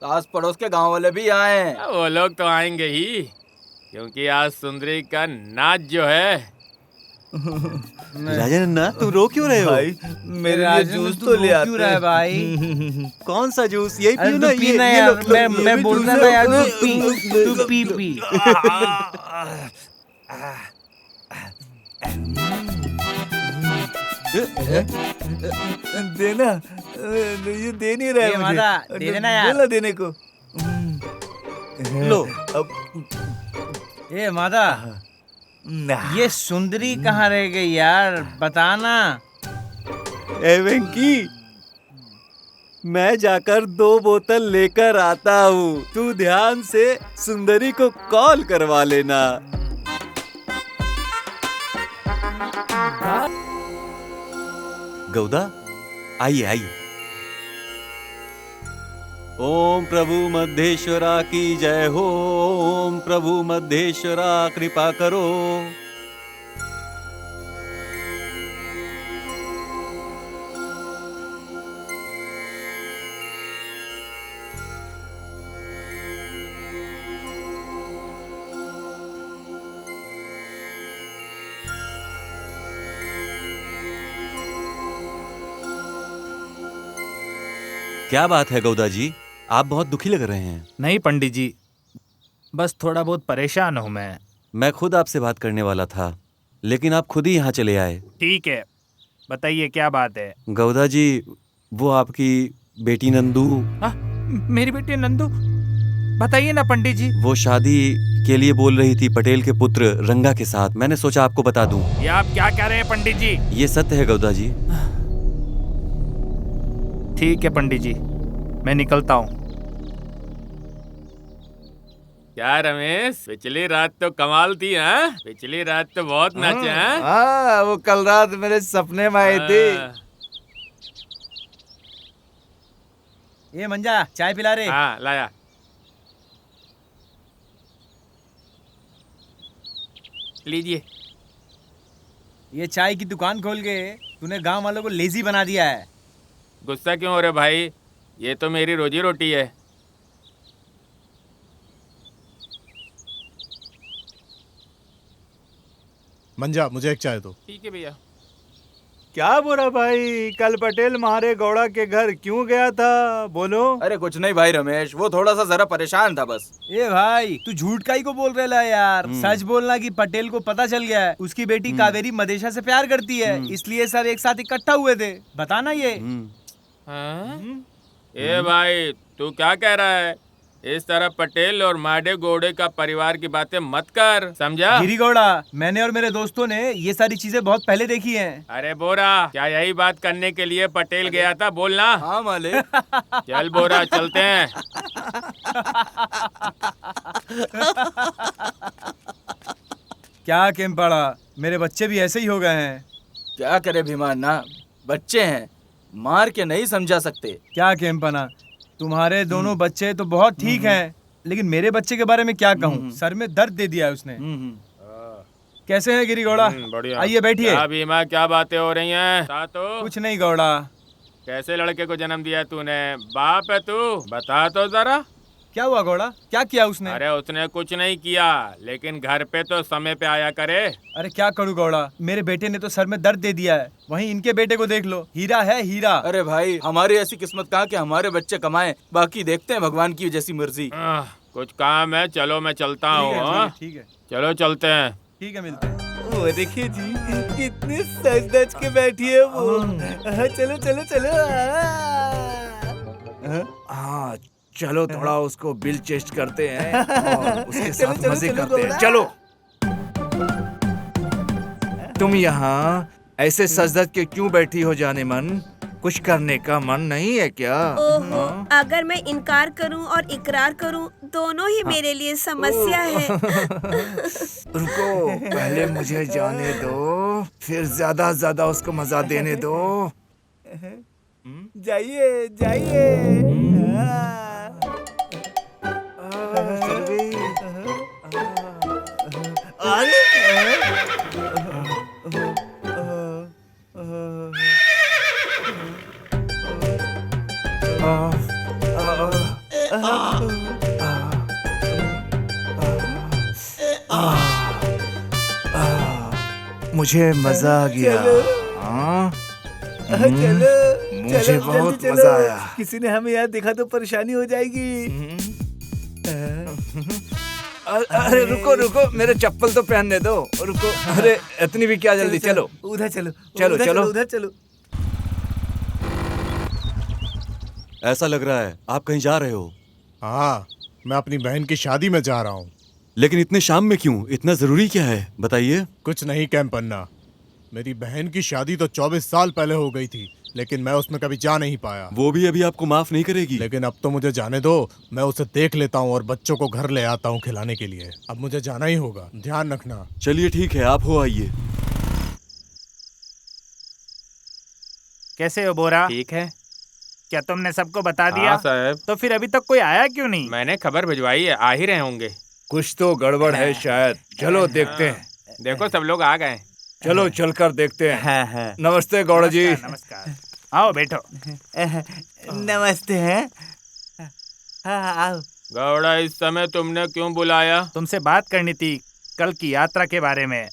आस पड़ोस के गांव वाले भी आए हैं। वो लोग तो आएंगे ही, क्योंकि आज सुंदरी का नाच जो है। राजन तुम रो क्यों रहे हो? भाई मेरे लिए जूस तो ले आते। क्यों रहा है भाई? कौन सा जूस? यही पियो ना। पीना यार, मैं बोल रहा था यार, तू पी। देना, ये दे नहीं रहा है मुझे। दे देना यार। बोला देने को। लो अब ये मादा, ये सुंदरी कहाँ रह गई यार, बताना। ए वेंकी, मैं जाकर 2 बोतल लेकर आता हूँ। तू ध्यान से सुंदरी को कॉल करवा लेना। गौदा, आइए आइए। ओम प्रभु मध्य की जय हो। ओम प्रभु मध्य कृपा करो। क्या बात है गौदा जी, आप बहुत दुखी लग रहे हैं। नहीं पंडित जी, बस थोड़ा बहुत परेशान हूँ मैं। मैं खुद आपसे बात करने वाला था, लेकिन आप खुद ही यहाँ चले आए। ठीक है, बताइए क्या बात है। गौदा जी, वो आपकी बेटी नंदू। मेरी बेटी नंदू? बताइए ना पंडित जी। वो शादी के लिए बोल रही थी पटेल के पुत्र रंगा के साथ। मैंने सोचा आपको बता दूं। ये आप क्या कह रहे हैं पंडित जी? ये सत्य है गौदा जी। ठीक है पंडित जी, मैं निकलता हूँ। क्या रमेश, पिछली रात तो कमाल थी। हाँ, पिछली रात तो बहुत नाचे। हाँ, वो कल रात मेरे सपने में आई थी। ये मंजा, चाय पिला रे। हाँ लाया। लीजिए। ये चाय की दुकान खोल के तूने गांव वालों को लेजी बना दिया है। गुस्सा क्यों हो रहे भाई, ये तो मेरी रोजी रोटी है। मंजा, मुझे एक चाय दो। ठीक है भैया। क्या बोला भाई, कल पटेल मारे गौड़ा के घर क्यों गया था, बोलो। अरे कुछ नहीं भाई रमेश, वो थोड़ा सा जरा परेशान था बस। ए भाई, तू झूठ का ही को बोल रहा है यार। सच बोलना कि पटेल को पता चल गया है उसकी बेटी कावेरी मदेशा से प्यार करती है, इसलिए सर एक साथ इकट्ठा हुए थे। बताना ये। ए भाई, तू क्या कह रहा है? इस तरह पटेल और माडे गौड़े का परिवार की बातें मत कर, समझा? गिरी गौड़ा, मैंने और मेरे दोस्तों ने ये सारी चीजें बहुत पहले देखी हैं। अरे बोरा, क्या यही बात करने के लिए पटेल गया था? बोलना। हाँ मालिक। चल बोरा, चलते हैं। क्या केम्पाड़ा, मेरे बच्चे भी ऐसे ही हो गए हैं। क्या करे भीमाना, बच्चे हैं, मार के नहीं समझा सकते। क्या केम्पना, तुम्हारे दोनों बच्चे तो बहुत ठीक हैं, लेकिन मेरे बच्चे के बारे में क्या कहूँ। सर में दर्द दे दिया है उसने। कैसे हैं गिरी गौड़ा? बढ़िया। आइए बैठिए। क्या भीमा, क्या बातें हो रही हैं? सातो? कुछ नहीं गौड़ा। कैसे लड़के को जन्म दिया तूने? बाप है तू? बता तो जरा। क्या हुआ गौड़ा? क्या किया उसने? अरे उसने कुछ नहीं किया, लेकिन घर पे तो समय पे आया करे। अरे क्या करूँ गौड़ा, मेरे बेटे ने तो सर में दर्द दे दिया है। वहीं इनके बेटे को देख लो, हीरा है हीरा। अरे भाई, हमारी ऐसी किस्मत कहाँ कि हमारे बच्चे कमाएं, बाकी देखते हैं भगवान की जैसी मर्जी। कुछ काम है, चलो मैं चलता हूँ। ठीक है, चलो चलते हैं। ठीक है, मिलते हैं। वो देखिए जी, कितने सज धज के बैठी है वो। चलो चलो चलो। हाँ चलो, थोड़ा उसको बिल चेस्ट करते हैं और उसके साथ मजे करते हैं। चलो। तुम यहाँ ऐसे सज धज के क्यों बैठी हो जाने मन? कुछ करने का मन नहीं है क्या? ओहो, अगर मैं इनकार करूं और इकरार करूं, दोनों ही मेरे लिए समस्या है। रुको, पहले मुझे जाने दो, फिर ज्यादा उसको मजा देने दो। जाइए जाइए। मुझे मजा आ गया। हाँ? चलो मुझे बहुत मजा आया। किसी ने हमें यहाँ देखा तो परेशानी हो जाएगी। अरे रुको रुको, मेरे चप्पल तो पहनने दो। रुको, अरे इतनी भी क्या जल्दी? चलो उधर चलो चलो चलो उधर चलो। ऐसा लग रहा है आप कहीं जा रहे हो। हाँ, मैं अपनी बहन की शादी में जा रहा हूँ। लेकिन इतने शाम में क्यों? इतना जरूरी क्या है, बताइए। कुछ नहीं कैंपन्ना, मेरी बहन की शादी तो 24 साल पहले हो गई थी, लेकिन मैं उसमें कभी जा नहीं पाया। वो भी अभी आपको माफ नहीं करेगी। लेकिन अब तो मुझे जाने दो, मैं उसे देख लेता हूँ और बच्चों को घर ले आता हूँ खिलाने के लिए। अब मुझे जाना ही होगा, ध्यान रखना। चलिए ठीक है, आप हो आइए। कैसे हो बोरा? ठीक है। क्या तुमने सबको बता दिया? हाँ साहब। तो फिर अभी तक कोई आया क्यों नहीं? मैंने खबर भिजवाई है, आ ही रहे होंगे। कुछ तो गड़बड़ है शायद। चलो देखते हैं। देखो सब लोग आ गए। चलो चलकर देखते हैं। नमस्ते गौड़ा जी। नमस्कार। आओ बैठो। नमस्ते हैं। हाँ आओ। गौड़ा, इस समय तुमने क्यों बुलाया? तुमसे बात करनी थी कल की यात्रा के बारे में।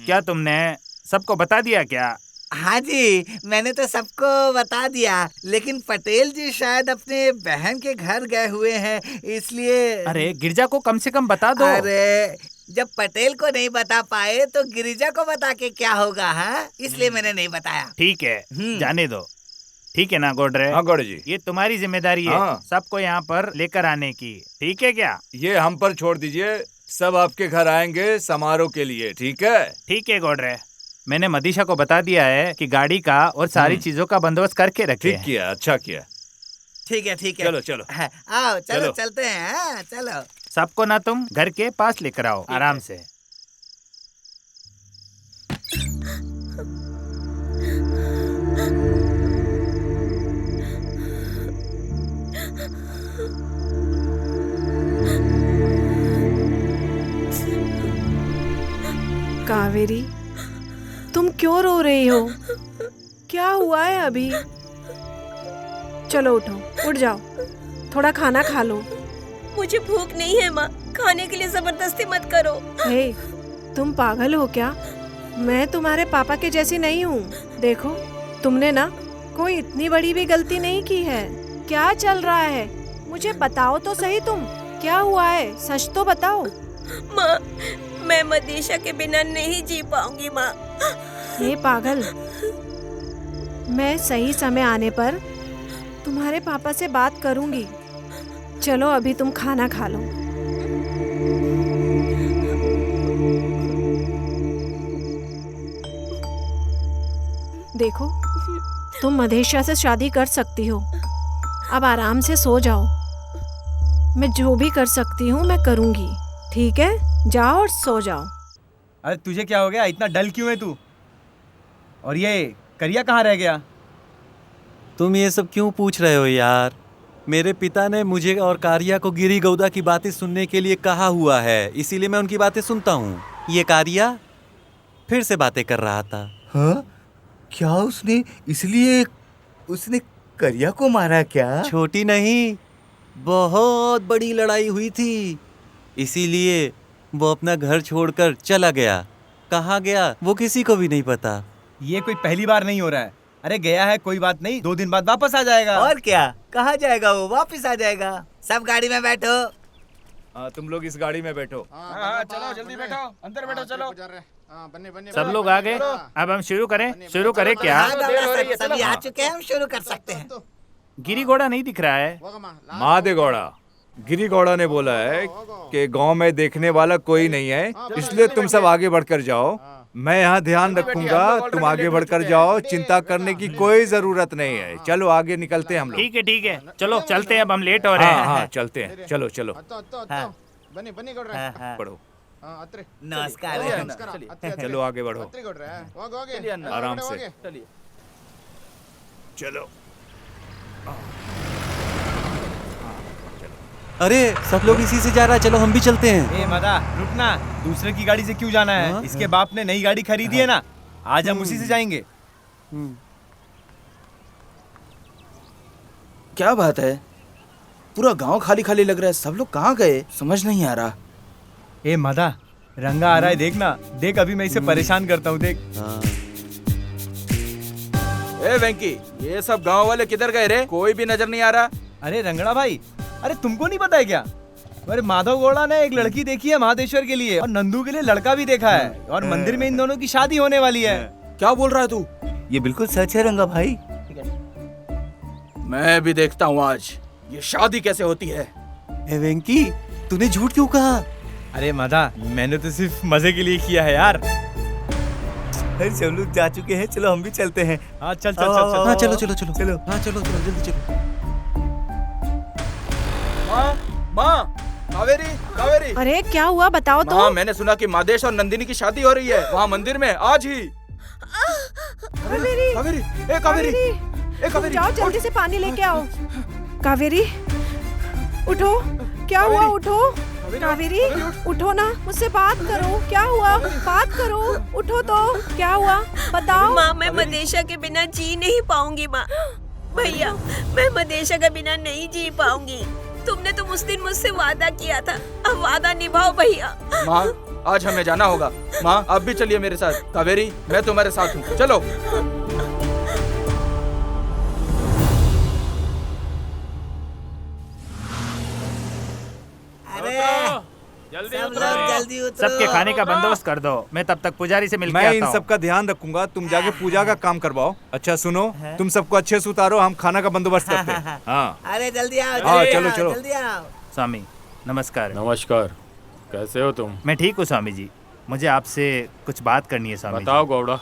क्या तुमने सबको बता दिया क्या? हाँ जी, मैंने तो सबको बता दिया, लेकिन पटेल जी शायद अपने बहन के घर गए हुए हैं, इसलिए। अरे गिरिजा को कम से कम बता दो। अरे जब पटेल को नहीं बता पाए तो गिरिजा को बता के क्या होगा? हाँ, इसलिए मैंने नहीं बताया। ठीक है, जाने दो। ठीक है ना गोडरे? हाँ गौड़ा जी, ये तुम्हारी जिम्मेदारी है सबको यहाँ पर लेकर आने की। ठीक है क्या? ये हम पर छोड़ दीजिए, सब आपके घर आएंगे समारोह के लिए। ठीक है? ठीक है गोडरे, मैंने मदीशा को बता दिया है कि गाड़ी का और सारी चीजों का बंदोबस्त करके रखे। ठीक किया, अच्छा किया। ठीक है ठीक है। चलो चलो आओ, चलो चलते हैं। हाँ, चलो। सबको ना तुम घर के पास लेकर आओ आराम से। कावेरी, तुम क्यों रो रही हो? क्या हुआ है अभी? चलो उठो, उठ जाओ, थोड़ा खाना खा लो। मुझे भूख नहीं है माँ, खाने के लिए जबरदस्ती मत करो। हे, तुम पागल हो क्या? मैं तुम्हारे पापा के जैसी नहीं हूँ। देखो, तुमने ना कोई इतनी बड़ी भी गलती नहीं की है। क्या चल रहा है? मुझे बताओ तो सही, तुम क्या हुआ है? सच तो बताओ। माँ, मैं मदीशा के बिना नहीं जी पाऊंगी माँ। हे पागल, मैं सही समय आने पर तुम्हारे पापा से बात करूंगी। चलो अभी तुम खाना खा लो। देखो, तुम मदेशा से शादी कर सकती हो। अब आराम से सो जाओ। मैं जो भी कर सकती हूँ मैं करूंगी। ठीक है, जाओ और सो जाओ। अरे तुझे क्या हो गया? इतना डल क्यों है तू? और ये करिया कहाँ रह गया? तुम ये सब क्यों पूछ रहे हो यार? मेरे पिता ने मुझे और कारिया को गिरी गौदा की बातें सुनने के लिए कहा हुआ है, इसीलिए मैं उनकी बातें सुनता हूँ। ये कारिया फिर से बातें कर रहा था। हाँ? क्या उसने इसलिए उसने करिया को मारा क्या? छोटी नहीं, बहुत बड़ी लड़ाई हुई थी, इसीलिए वो अपना घर छोड़कर चला गया। कहाँ गया वो किसी को भी नहीं पता। ये कोई पहली बार नहीं हो रहा है। अरे गया है, कोई बात नहीं, 2 दिन बाद वापस आ जाएगा। और क्या, कहाँ जाएगा वो? वापस आ जाएगा। सब गाड़ी में बैठो। तुम लोग इस गाड़ी में बैठो। चलो जल्दी बैठो, अंदर बैठो, चलो। सब लोग आ गए, अब हम शुरू करें क्या? सभी आ चुके हैं, हम शुरू कर सकते हैं। गिरी घोड़ा नहीं दिख रहा है। महादेव गौड़ा, गिरी गौड़ा ने बोला है कि गांव में देखने वाला कोई नहीं है, इसलिए तुम सब आगे बढ़कर जाओ। मैं यहाँ ध्यान रखूंगा, तुम आगे बढ़कर जाओ, चिंता करने की कोई जरूरत नहीं है। चलो आगे निकलते हैं हम लोग। ठीक है, चलो चलते हैं, अब हम लेट हो रहे हैं। हाँ, चलते हैं, चलो चलो। बढ़ो। नमस्कार। चलो आगे बढ़ो, आराम से चलो। अरे सब लोग इसी से जा रहा है, चलो हम भी चलते हैं। ए मदा, रुकना, दूसरे की गाड़ी से क्यों जाना है? इसके बाप ने नई गाड़ी खरीदी है ना, आज हम उसी से जाएंगे। क्या बात है, पूरा गांव खाली खाली लग रहा है, सब लोग कहाँ गए समझ नहीं आ रहा। ए मदा, रंगा आ रहा है, देखना, देख अभी मैं इसे परेशान करता हूँ, देख। ए वेंकी, ये सब गांव वाले किधर गए रे? कोई भी नजर नहीं आ रहा। अरे रंगड़ा भाई, अरे तुमको नहीं पता है क्या? अरे माधव गौड़ा ने एक लड़की देखी है महादेश्वर के लिए, और नंदू के लिए लड़का भी देखा है, और मंदिर में इन दोनों की शादी होने वाली है। क्या बोल रहा है तू? ये बिल्कुल सच है रंगा भाई। मैं भी देखता हूँ आज ये शादी कैसे होती है। ए वेंकी, तूने झूठ क्यों कहा? अरे मदा, मैंने तो सिर्फ मजे के लिए किया है यार। सब लोग जा चुके हैं, चलो हम भी चलते हैं। हाँ चल। हाँ चलो जल्दी चलो। माँ, कावेरी। अरे क्या हुआ, बताओ तो। माँ, मैंने सुना कि मादेश और नंदिनी की शादी हो रही है वहाँ मंदिर में आज ही। कावेरी, जाओ जल्दी से पानी लेके आओ। कावेरी, उठो, क्या हुआ? उठो कावेरी, उठो ना, मुझसे बात करो। क्या हुआ, बात करो, उठो तो, क्या हुआ बताओ। माँ, मैं मदेशा के बिना जी नहीं पाऊंगी। माँ भैया, मैं मदेशा के बिना नहीं जी पाऊंगी। तुमने तो उस दिन मुझसे वादा किया था, अब वादा निभाओ भैया। माँ, आज हमें जाना होगा। माँ, आप भी चलिए मेरे साथ। कावेरी, मैं तुम्हारे साथ हूँ, चलो। जल्दी उतरो। सबके खाने का बंदोबस्त कर दो, मैं तब तक पुजारी से मिलकर मैं आता इन हूँ। सब का ध्यान रखूंगा, तुम जाके पूजा का काम करवाओ। अच्छा सुनो, तुम सबको अच्छे से उतारो, हम खाना का बंदोबस्त करते हैं। हाँ अरे जल्दी आओ, चलो। जल्दी आओ। स्वामी नमस्कार। नमस्कार, कैसे हो तुम? मैं ठीक हूँ स्वामी जी, मुझे आपसे कुछ बात करनी है स्वामी जी। बताओ गौड़ा।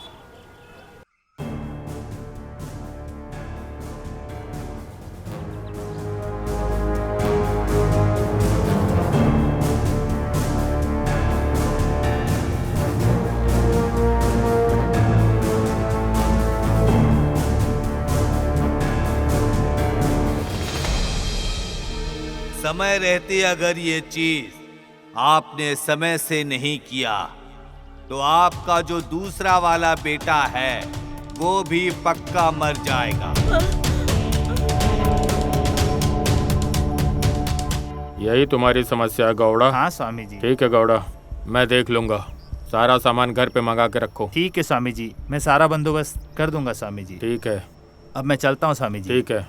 समय रहते अगर ये चीज आपने समय से नहीं किया तो आपका जो दूसरा वाला बेटा है वो भी पक्का मर जाएगा। यही तुम्हारी समस्या है गौड़ा? हाँ स्वामी जी। ठीक है गौड़ा, मैं देख लूंगा। सारा सामान घर पे मंगा के रखो। ठीक है स्वामी जी, मैं सारा बंदोबस्त कर दूंगा स्वामी जी। ठीक है, अब मैं चलता हूँ स्वामी जी। ठीक है।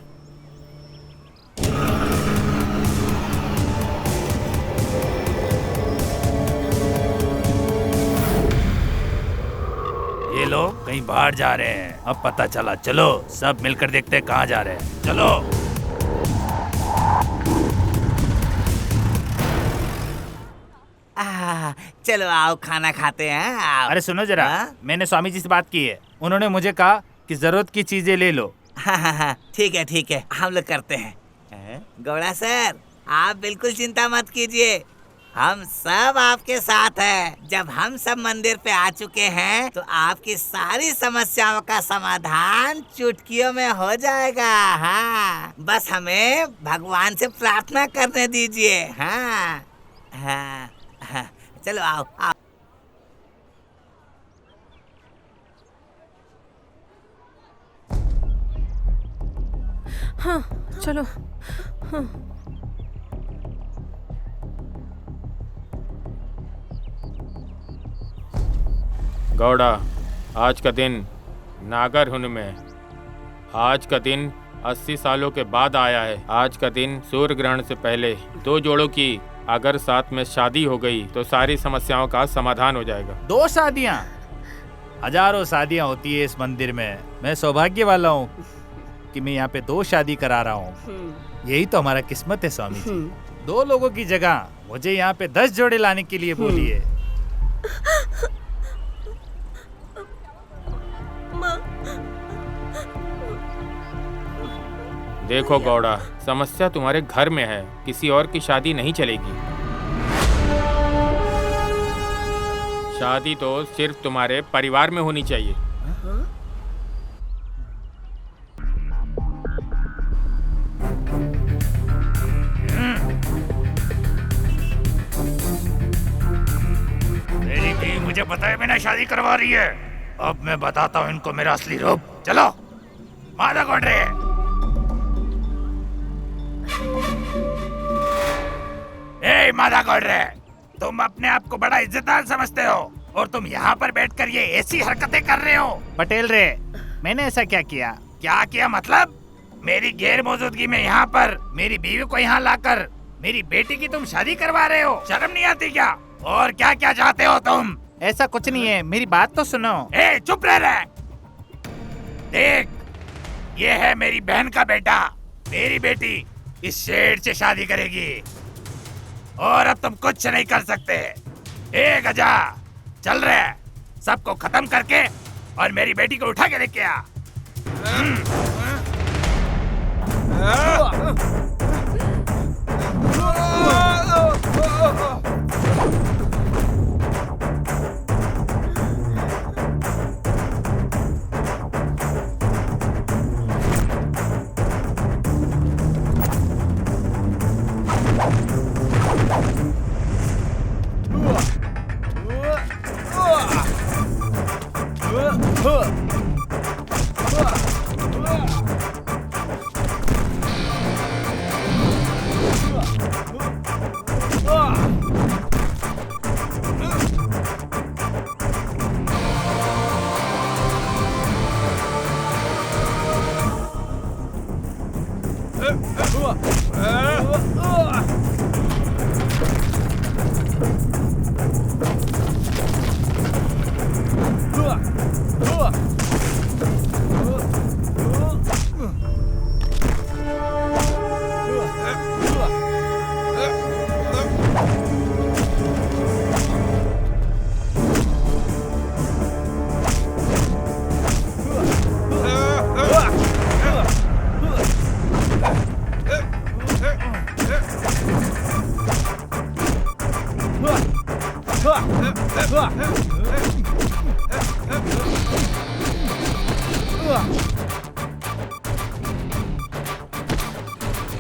ये लोग कहीं बाहर जा रहे हैं, अब पता चला। चलो सब मिलकर देखते हैं कहाँ जा रहे हैं, चलो। चलो आओ, खाना खाते हैं, आओ। अरे सुनो जरा, मैंने स्वामी जी से बात की है, उन्होंने मुझे कहा कि जरूरत की चीजें ले लो। हाँ, ठीक है, हम लोग करते हैं। गौड़ा सर, आप बिल्कुल चिंता मत कीजिए, हम सब आपके साथ हैं। जब हम सब मंदिर पे आ चुके हैं तो आपकी सारी समस्याओं का समाधान चुटकियों में हो जाएगा। हाँ, बस हमें भगवान से प्रार्थना करने दीजिए। हाँ हाँ हाँ, चलो आओ आओ। हाँ चलो। हाँ। गौड़ा, आज का दिन नागरहुन में, आज का दिन 80 सालों के बाद आया है। आज का दिन सूर्य ग्रहण से पहले 2 जोड़ों की अगर साथ में शादी हो गई तो सारी समस्याओं का समाधान हो जाएगा। 2 शादियां? हजारों शादियां होती है इस मंदिर में। मैं सौभाग्य वाला हूँ कि मैं यहाँ पे 2 शादी करा रहा हूँ। यही तो हमारा किस्मत है स्वामी जी। 2 लोगों की जगह मुझे यहाँ पे 10 जोड़े लाने के लिए बोलिए। देखो गौड़ा, समस्या तुम्हारे घर में है, किसी और की शादी नहीं चलेगी। शादी तो सिर्फ तुम्हारे परिवार में होनी चाहिए। मेरी भी मुझे बताए बिना शादी करवा रही है। अब मैं बताता हूँ इनको मेरा असली रूप। चलो मादा कौन रहे? ए मादा कौन रहे? तुम अपने आप को बड़ा इज्जतदार समझते हो और तुम यहाँ पर बैठकर ये ऐसी हरकतें कर रहे हो। पटेल रे, मैंने ऐसा क्या किया? क्या किया मतलब? मेरी गैर मौजूदगी में यहाँ पर मेरी बीवी को यहाँ लाकर मेरी बेटी की तुम शादी करवा रहे हो। शर्म नहीं आती क्या? और क्या क्या चाहते हो तुम? ऐसा कुछ नहीं है, मेरी बात तो सुनो। ए चुप रह रहे। देख, ये है मेरी बहन का बेटा। मेरी बेटी इस शेर से शादी करेगी और अब तुम कुछ नहीं कर सकते। ए गजा, चल रहे, सबको खत्म करके और मेरी बेटी को उठा के लेके आ।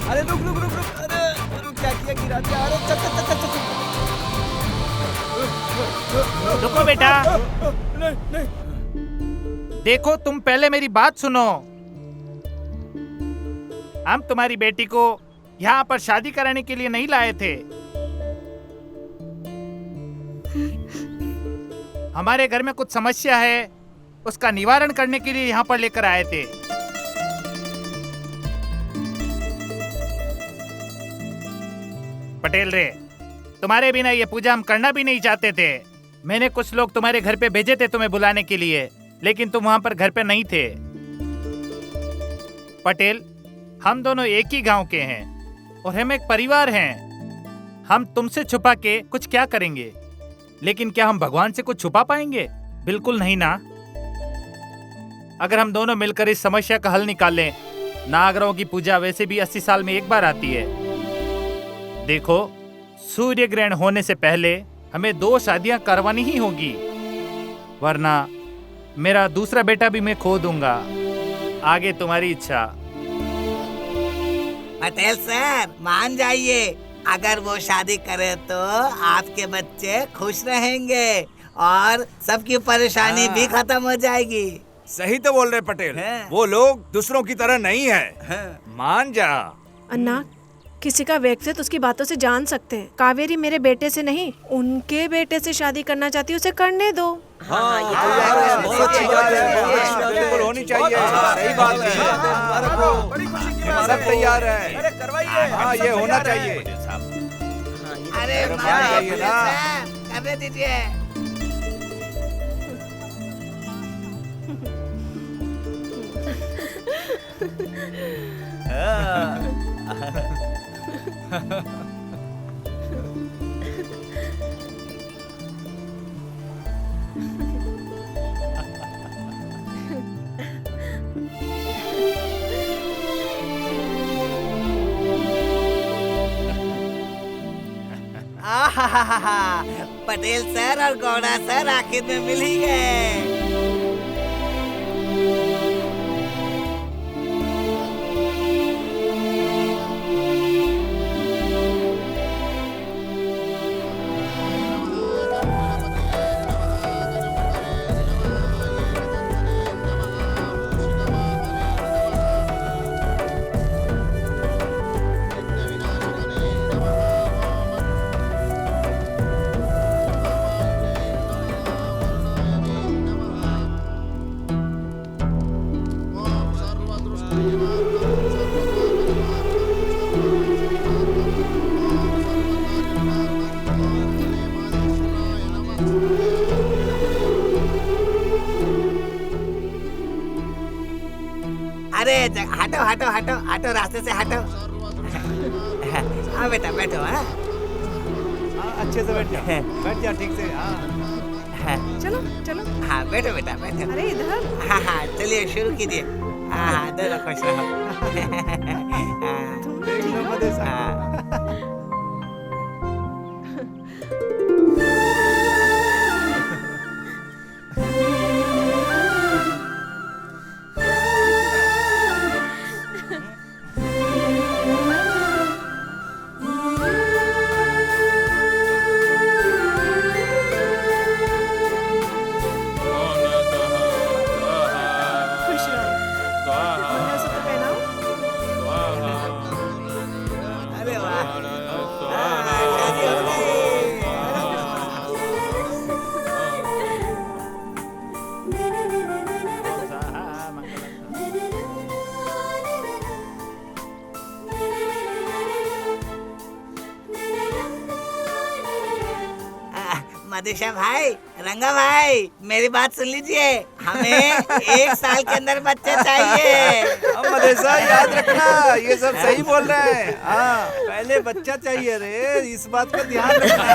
अरे रुक रुक रुक रुक, अरे क्या किया, गिरा दिया। अरे चल चल चल चल चल। रुको बेटा। नहीं नहीं, देखो तुम पहले मेरी बात सुनो। हम तुम्हारी बेटी को यहाँ पर शादी कराने के लिए नहीं लाए थे। हमारे घर में कुछ समस्या है, उसका निवारण करने के लिए यहाँ पर लेकर आए थे। पटेल रे, तुम्हारे बिना ये पूजा हम करना भी नहीं चाहते थे। मैंने कुछ लोग तुम्हारे घर पे भेजे थे तुम्हें बुलाने के लिए, लेकिन तुम वहां पर घर पे नहीं थे। पटेल, हम दोनों एक ही गांव के हैं और हम एक परिवार हैं। हम तुमसे छुपा के कुछ क्या करेंगे, लेकिन क्या हम भगवान से कुछ छुपा पाएंगे? बिल्कुल नहीं ना। अगर हम दोनों मिलकर इस समस्या का हल निकाल लें, नागरों की पूजा वैसे भी 80 साल में एक बार आती है। देखो, सूर्य ग्रहण होने से पहले हमें 2 शादियां करवानी ही होगी, वरना मेरा दूसरा बेटा भी मैं खो दूंगा। आगे तुम्हारी इच्छा। पटेल सर मान जाइए, अगर वो शादी करे तो आपके बच्चे खुश रहेंगे और सबकी परेशानी भी खत्म हो जाएगी। सही तो बोल रहे पटेल, वो लोग दूसरों की तरह नहीं है। मान जा। अन्ना, किसी का व्यक्तित्व उसकी बातों से जान सकते हैं। कावेरी मेरे बेटे से नहीं, उनके बेटे से शादी करना चाहती है, उसे करने दो। बहुत अच्छी बात है, बिल्कुल होनी चाहिए। सही बात है, सब तैयार है। हाँ, ये होना चाहिए। अरे चाहिए ना। करने दीजिए। पटेल सर और गौड़ा सर आखिर में मिल ही गए। अरे हटो हटो हटो हटो, रास्ते से हटो। हाँ बेटा बैठो। हाँ अच्छे से बैठ जा, बैठ जा ठीक से। हाँ चलो चलो। हाँ बैठो बेटा बैठो। अरे इधर। हाँ हाँ चलिए शुरू कीजिए। हाँ दोनों खुश रहो। मदेशा भाई, रंगा भाई, मेरी बात सुन लीजिए। हमें 1 साल के अंदर बच्चे चाहिए। मदेशा याद रखना, ये सब सही बोल रहे हैं। हाँ पहले बच्चा चाहिए रे, इस बात का ध्यान रखना।